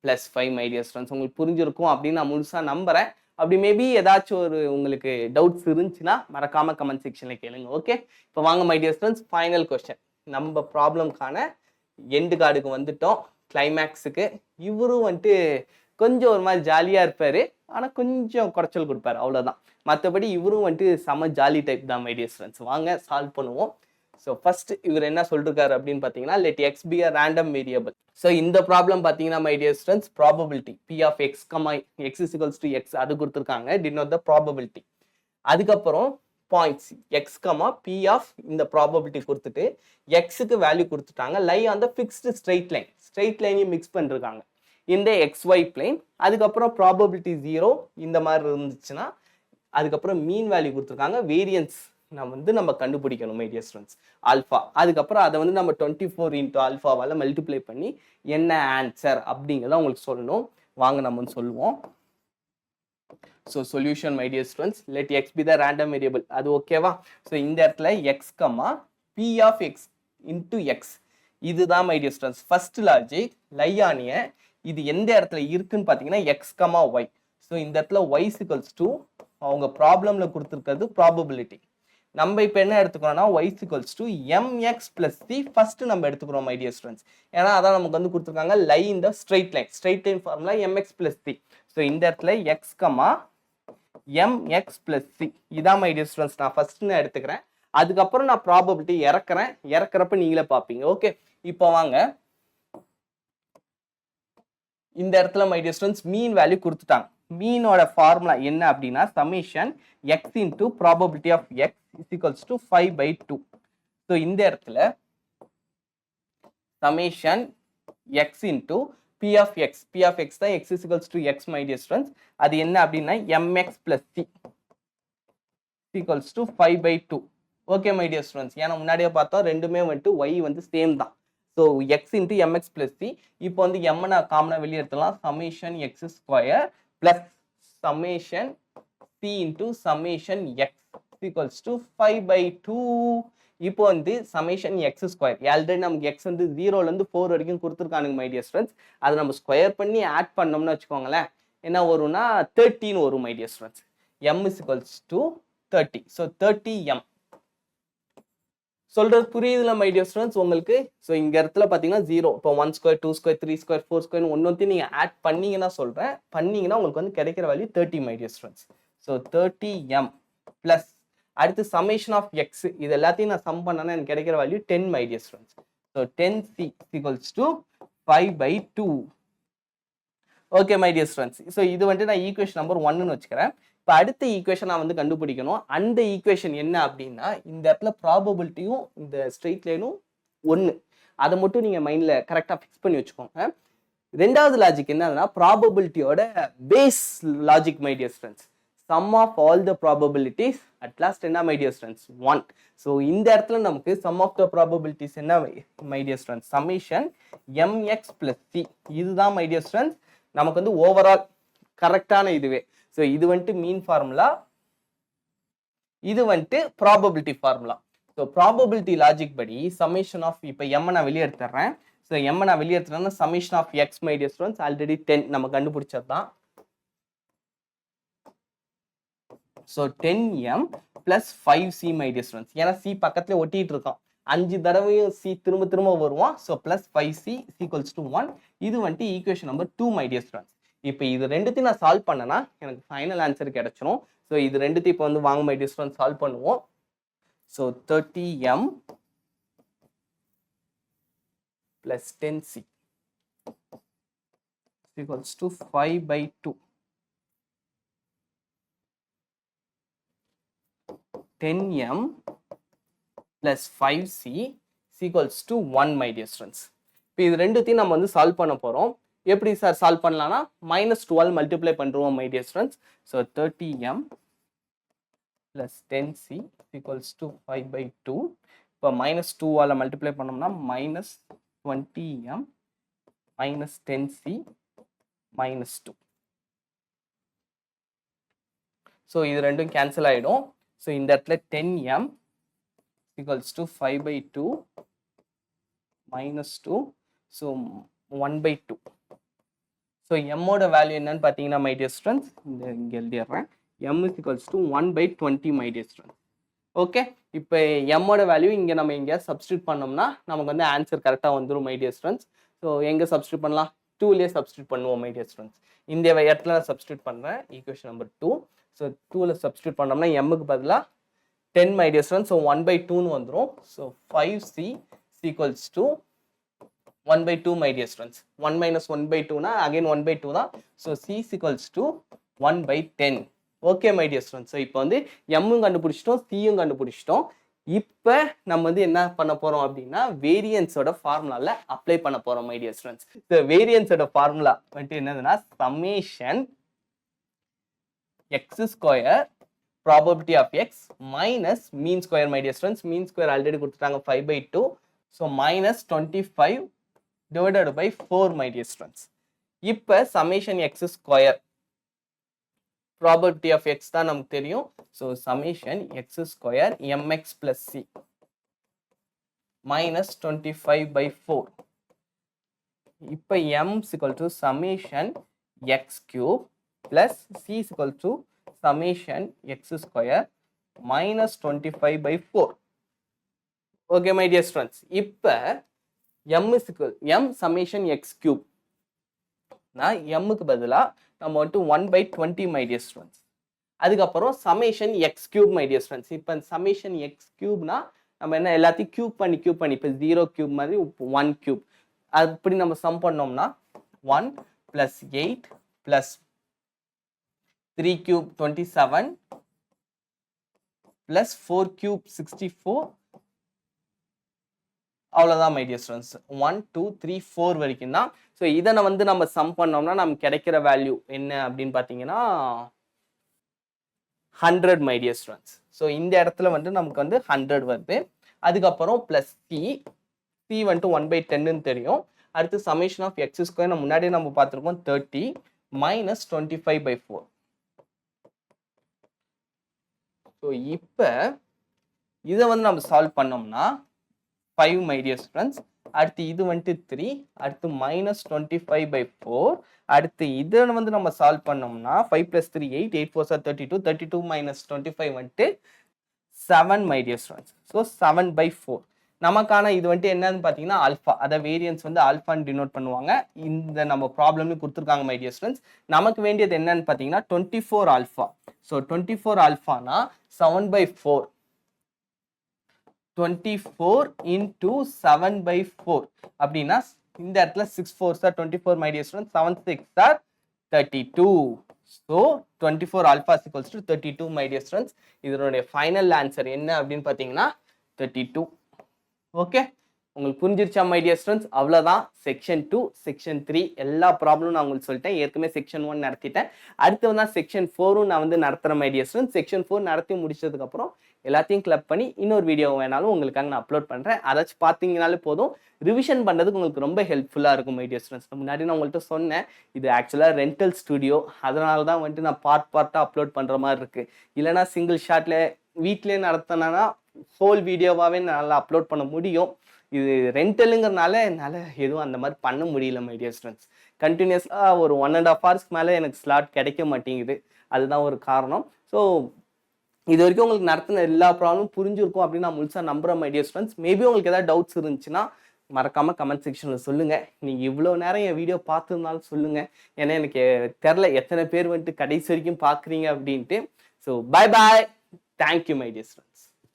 +5 my dear students. உங்களுக்கு புரிஞ்சிருக்கும் அப்படின்னு நான் முழுசாக நம்புறேன். அப்படி மேபி ஏதாச்சும் ஒரு உங்களுக்கு டவுட்ஸ் இருந்துச்சுன்னா மறக்காம கமெண்ட் செக்ஷன்ல கேளுங்க. ஓகே, இப்போ வாங்க my dear students, final question. நம்ம ப்ராப்ளம்கான எண்டு கார்டுக்கு வந்துட்டோம், கிளைமேக்ஸுக்கு. இவரும் வந்துட்டு கொஞ்சம் ஒரு மாதிரி ஜாலியா இருப்பாரு, ஆனா கொஞ்சம் குறைச்சல் கொடுப்பாரு, அவ்வளவுதான். மற்றபடி இவரும் வந்துட்டு செம ஜாலி டைப் தான் மை டியர் ஸ்டூடெண்ட்ஸ். வாங்க சால்வ் பண்ணுவோம். ஸோ ஃபர்ஸ்ட் இவர் என்ன சொல்லிருக்காரு அப்படின்னு பார்த்தீங்கன்னா, let x be a random variable. So இந்த ப்ராப்ளம் பார்த்தீங்கன்னா my dear students, probability p of x, x is equals to x அது கொடுத்துருக்காங்க, denote the probability. அதுக்கப்புறம் பாயிண்ட்ஸ் x, p of இந்த ப்ராபபிலிட்டி கொடுத்துட்டு எக்ஸுக்கு வேல்யூ கொடுத்துட்டாங்க, lie on the fixed straight line. Straight லைனையும் மிக்ஸ் பண்ணிருக்காங்க இந்த xy பிளேன். அதுக்கப்புறம் ப்ராபபிலிட்டி 0 இந்த மாதிரி இருந்துச்சுன்னா அதுக்கப்புறம் மீன் வேல்யூ கொடுத்துருக்காங்க. வேரியன்ஸ் நம்ம கண்டுபிடிக்கணும் மை டியர் ஸ்டூடெண்ட்ஸ், ஆல்ஃபா. அதுக்கப்புறம் அதை வந்து நம்ம 24 இன்ட்டு ஆல்ஃபாவால் மல்டிப்ளை பண்ணி என்ன ஆன்சர் அப்படிங்கிறத உங்களுக்கு சொல்லணும். வாங்க நம்ம வந்து சொல்லுவோம். So solution my dear students, let x be the random variable. அது ஓகேவா? ஸோ இந்த இடத்துல x p of x into x, இதுதான் my dear students first logic. லையானிய இது எந்த இடத்துல இருக்குன்னு பார்த்தீங்கன்னா எக்ஸ் ஒய். ஸோ இந்த இடத்துல ஒய் இக்குவல்ஸ் டு அவங்க ப்ராப்ளம்ல கொடுத்துருக்கிறது ப்ராபபிலிட்டி. நம்ம இப்போ என்ன எடுத்துக்கிறோம்னா y equals to mx plus c first நம்ம எடுத்துக்கிறோம் மை டியர் ஸ்டூடெண்ட்ஸ். ஏன்னா அதான் நமக்கு வந்து கொடுத்துருக்காங்க லை இந்த straight line. Straight line formula mx plus c. So இந்த இடத்துல x, mx plus c இதான் மை டியர் ஸ்டூடெண்ட்ஸ் நான் ஃபர்ஸ்ட் நான் எடுத்துக்கிறேன். அதுக்கப்புறம் நான் ப்ராபபிலிட்டி இறக்குறப்ப நீங்களே பார்ப்பீங்க. ஓகே, இப்போ வாங்க இந்த இடத்துல my dear students mean value கொடுத்துட்டாங்க. மீனோட ஃபார்முலா என்ன அப்படின்னா summation x into probability of x is equals to 5/2. So இந்த இடத்துல summation x into p of x தான் x is equals to x my dear students. அது என்ன அப்படின்னா m x plus c equals to 5/2. Okay my dear students, ஏன்னா முன்னாடியே பார்த்தோம் ரெண்டுமே வந்துட்டு ஒய் வந்து சேம் தான். So x into m x plus C. இப்போ வந்து எம் நான் காமனாக வெளியே எடுத்துலாம், summation x square plus summation c into summation x equals to 5/2. இப்போ வந்து சமேஷன் எக்ஸ் ஸ்கொயர், ஆல்ரெடி நமக்கு எக்ஸ் வந்து 0லேருந்து 4 வரைக்கும் கொடுத்துருக்கானுங்க மை டியர் ஸ்டூடெண்ட்ஸ். அதை நம்ம ஸ்கொயர் பண்ணி ஆட் பண்ணோம்னு வச்சுக்கோங்களேன், என்ன வரும்னா 13 வரும் my dear students. M is equals to 30. So 30m. சொல்றது புரியுதுல மை டியர் ஸ்டூடெண்ட்ஸ் உங்களுக்கு? ஸோ இங்க இடத்துல பார்த்தீங்கன்னா 0, இப்போ 1 ஸ்கொயர் 2 ஸ்கொயர் 3 ஸ்கொயர் 4 ஸ்கொயர் ஒன்னொத்தையும் நீங்கள் ஆட் பண்ணீங்கன்னா சொல்கிறேன், பண்ணீங்கன்னா உங்களுக்கு வந்து கிடைக்கிற value 30 my dear students. So 30m plus அடுத்து சமேஷன் ஆஃப் எக்ஸ், இது எல்லாத்தையும் நான் சம் பண்ணேன்னா எனக்கு கிடைக்கிற value 10 my dear students. So 10c equals to 5/2. Okay my dear students, so இது வந்துட்டு நான் ஈக்குவேஷன் நம்பர் 1ன்னு வச்சுக்கிறேன். இப்போ அடுத்த ஈக்குவேஷன் நான் வந்து கண்டுபிடிக்கணும். அந்த ஈக்குவேஷன் என்ன அப்படின்னா இந்த இடத்துல ப்ராபபிலிட்டியும் இந்த ஸ்ட்ரெயிட் லைனும் 1, அதை மட்டும் நீங்கள் மைண்டில் கரெக்டாக ஃபிக்ஸ் பண்ணி வச்சுக்கோங்க. ரெண்டாவது லாஜிக் என்னதுன்னா ப்ராபபிலிட்டியோட base logic my dear students, sum of all the probabilities at last என்ன மை டியர் ஸ்டூடெண்ட்ஸ் 1. ஸோ இந்த இடத்துல நமக்கு சம் ஆஃப் த ப்ராபபிலிட்டிஸ் என்ன my dear students summation m x plus c, இதுதான் மை டியர் ஸ்டூடெண்ட்ஸ் நமக்கு வந்து ஓவரால் கரெக்டான இதுவே. ஸோ இது வந்துட்டு மீன் ஃபார்முலா, இது வந்துட்டு probability formula. So probability logic படி சமேஷன் ஆஃப் இப்போ எம் நான் வெளியே எடுத்துறேன். ஸோ எம் நான் வெளியே எடுத்துறேன்னா summation of x my dear students already 10 நம்ம கண்டுபிடிச்சது தான். So 10m + 5c my dear students. ஏன்னா சி பக்கத்துல ஒட்டிட்டு இருக்கோம், 5 தடவையும் சி திரும்ப திரும்ப வருவோம். So + 5c = 1. இது வந்துட்டு equation number 2 my dear students. இப்போ இது ரெண்டுத்தையும் நான் சால்வ் பண்ணனா எனக்கு ஃபைனல் ஆன்சர் கிடைச்சிரும். ஸோ இது ரெண்டுத்தையும் இப்போ வந்து வாங்க மை டியர் ஸ்டூடெண்ட்ஸ் சால்வ் பண்ணுவோம். So 30m + 10c = 5/2. 10m + 5c = 1 my dear students. இப்போ இது ரெண்டுத்தையும் நம்ம வந்து சால்வ் பண்ண போறோம். எப்படி சார் சால்வ் பண்ணலாம்னா -12 மல்டிப்ளை பண்றோம் my dear students. So 30m + 10c = 5/2. இப்போ -2ஆல் மல்டிப்ளை பண்ணோம்னா -20m - 10c - 2. ஸோ இது ரெண்டும் கேன்சல் ஆகிடும். ஸோ இந்த இடத்துல 10m = 5/2 - 2. ஸோ 1/2. ஸோ எம்மோட வேல்யூ என்னன்னு பார்த்தீங்கன்னா மை டியர் ஸ்டூடெண்ட்ஸ் இங்கே எழுதிடுறேன். m = 1/20 my dear students. Okay, இப்போ எம்மோட வேல்யூ இங்கே நம்ம எங்கேயாவது சப்ஸ்டியூட் பண்ணோம்னா நமக்கு வந்து ஆன்சர் கரெக்டாக வந்துடும் மை டியர் ஸ்டூடெண்ட்ஸ். ஸோ எங்கே சப்ஸ்டியூட் பண்ணலாம்? 2லேயே சப்ஸ்டியூட் பண்ணுவோம் மை டியர் ஸ்டூடெண்ட்ஸ். இந்த இடத்துல நான் சப்ஸ்டியூட் பண்ணுறேன் ஈக்குவேஷன் நம்பர் 2. ஸோ 2ல் சப்ஸ்டியூட் பண்ணோம்னா எம்முக்கு பதிலாக 10 மை டியர் ஸ்டூடெண்ட்ஸ். ஸோ 1/2ன்னு வந்துடும். So 5c = 1/2 my dear students. 1 - 1/2னா அகைன் 1/2 தான். So c = 1/10. Okay my dear students. So இப்போ வந்து எம்மும் கண்டுபிடிச்சிட்டோம், சியும் கண்டுபிடிச்சிட்டோம். இப்போ நம்ம வந்து என்ன பண்ண போறோம் அப்படின்னா வேரியன்ஸோட ஃபார்முலால அப்ளை பண்ண போறோம் மை டியர் ஸ்டூடெண்ட்ஸ். ஸோ வேரியன்ஸோட ஃபார்முலா வந்துட்டு என்னதுன்னா summation x² probability of x minus mean square my dear students. Mean square already கொடுத்துட்டாங்க 5/2. So -25 / 4 my dear students. இப்போ summation x² probability of x தான் நமக்கு தெரியும். So summation x² mx + c -25/4. இப்போ m = summation x³ + c = summation x² -25/4. Okay my dear students. இப்போ m summation x³ நான் எம்முக்கு பதிலாக நம்ம வந்துட்டு 1/20 மை டியர் ஸ்டூடெண்ட்ஸ். அதுக்கப்புறம் summation x³ my dear students. இப்போ சமேஷன் x³ நம்ம என்ன எல்லாத்தையும் கியூப் பண்ணி இப்போ 0³ மாதிரி 1³ அப்படி நம்ம சம் பண்ணோம்னா 1 + 8 + 3³ 27 + 4³ 64. அவ்வளோதான் மை டியர் ஸ்டூடெண்ட்ஸ். 1 2 3 4 வரைக்கும் தான். ஸோ இதை வந்து நம்ம சம் பண்ணோம்னா நமக்கு கிடைக்கிற வேல்யூ என்ன அப்படின்னு பார்த்தீங்கன்னா 100 மை டியர் ஸ்டூடெண்ட்ஸ். ஸோ இந்த இடத்துல வந்து நமக்கு வந்து 100 வருது. அதுக்கப்புறம் ப்ளஸ் சி வந்துட்டு 1/10ன்னு தெரியும். அடுத்து சமேஷன் ஆஃப் x² நம்ம முன்னாடியே நம்ம பார்த்துருக்கோம் 30 - 25/4. ஸோ இப்போ இதை வந்து நம்ம சால்வ் பண்ணோம்னா 5 மை டியர் ஸ்டூடெண்ட்ஸ். அடுத்து இது வந்துட்டு 3. அடுத்து -25/4. அடுத்து இதை வந்து நம்ம சால்வ் பண்ணோம்னா 5 + 3 8 8 4 32 32 - 25 வந்துட்டு 7 மை டியர் ஸ்டூடெண்ட்ஸ். ஸோ 7/4. நமக்கான இது வந்துட்டு என்னன்னு பார்த்தீங்கன்னா ஆல்ஃபா, அதை வேரியன்ஸ் வந்து ஆல்ஃபான்னு டினோட் பண்ணுவாங்க. இந்த நம்ம ப்ராப்ளம்னு கொடுத்துருக்காங்க மை டியர் ஸ்டூடெண்ட்ஸ். நமக்கு வேண்டியது என்னன்னு பார்த்தீங்கன்னா 24 ஆல்ஃபா. ஸோ 24 ஆல்ஃபானா 7/4. 24 × 7/4 அப்படின்னா இந்த இடத்துல 6 4s are 24 my dear students. 7 6s are 32. So 24 alpha = 32 my dear students. இதனுடைய ஃபைனல் ஆன்சர் என்ன அப்படின்னு பார்த்தீங்கன்னா 32. ஓகே, உங்களுக்கு புரிஞ்சிருச்சா மை டியர் ஸ்டூடெண்ட்ஸ்? அவ்வளோதான். செக்ஷன் 2 செக்ஷன் 3 எல்லா ப்ராப்ளமும் நான் உங்களுக்கு சொல்லிட்டேன். ஏற்கனவே செக்ஷன் 1 நடத்திட்டேன். அடுத்து தான் செக்ஷன் 4ம் நான் வந்து நடத்துகிறேன் மை டியர் ஸ்டூடெண்ட்ஸ். செக்ஷன் 4 நடத்தி முடிச்சதுக்கப்புறம் எல்லாத்தையும் கிளப் பண்ணி இன்னொரு வீடியோ வேணாலும் உங்களுக்காக நான் அப்லோட் பண்ணுறேன். அதாச்சும் பார்த்தீங்கனாலே போதும். ரிவிஷன் பண்ணுறதுக்கு உங்களுக்கு ரொம்ப ஹெல்ப்ஃபுல்லாக இருக்கும் மை டியர் ஸ்டூடெண்ட்ஸ். முன்னாடி நான் உங்கள்கிட்ட சொன்னேன், இது ஆக்சுவலாக ரெண்டல் ஸ்டுடியோ, அதனால தான் வந்துட்டு நான் பார்ட்டாக அப்லோட் பண்ணுற மாதிரி இருக்குது. இல்லைனா சிங்கிள் ஷாட்டில் வீட்லயே நடத்தினா ஹோல் வீடியோவாகவே நல்லா அப்லோட் பண்ண முடியும். இது ரெண்டலுங்கிறனால என்னால் எதுவும் அந்த மாதிரி பண்ண முடியல மை டியர் ஸ்டூடெண்ட்ஸ். கண்டினியூஸாக ஒரு 1.5 ஹவர்ஸ்க்கு மேலே எனக்கு ஸ்லாட் கிடைக்க மாட்டேங்குது. அதுதான் ஒரு காரணம். ஸோ இது வரைக்கும் உங்களுக்கு நடத்தின எல்லா ப்ராப்ளமும் புரிஞ்சிருக்கும் அப்படின்னு நான் முழுசாக நம்புகிறேன் மை டியர் ஸ்டூடெண்ட்ஸ். மேபி உங்களுக்கு ஏதாவது டவுட்ஸ் இருந்துச்சுன்னா மறக்காமல் கமெண்ட் செக்ஷனில் சொல்லுங்கள். நீங்கள் இவ்வளோ நேரம் என் வீடியோ பார்த்துருந்தாலும் சொல்லுங்கள். ஏன்னா எனக்கு தெரில எத்தனை பேர் வந்துட்டு கடைசி வரைக்கும் பார்க்குறீங்க அப்படின்ட்டு. So bye bye. Thank you my dear students.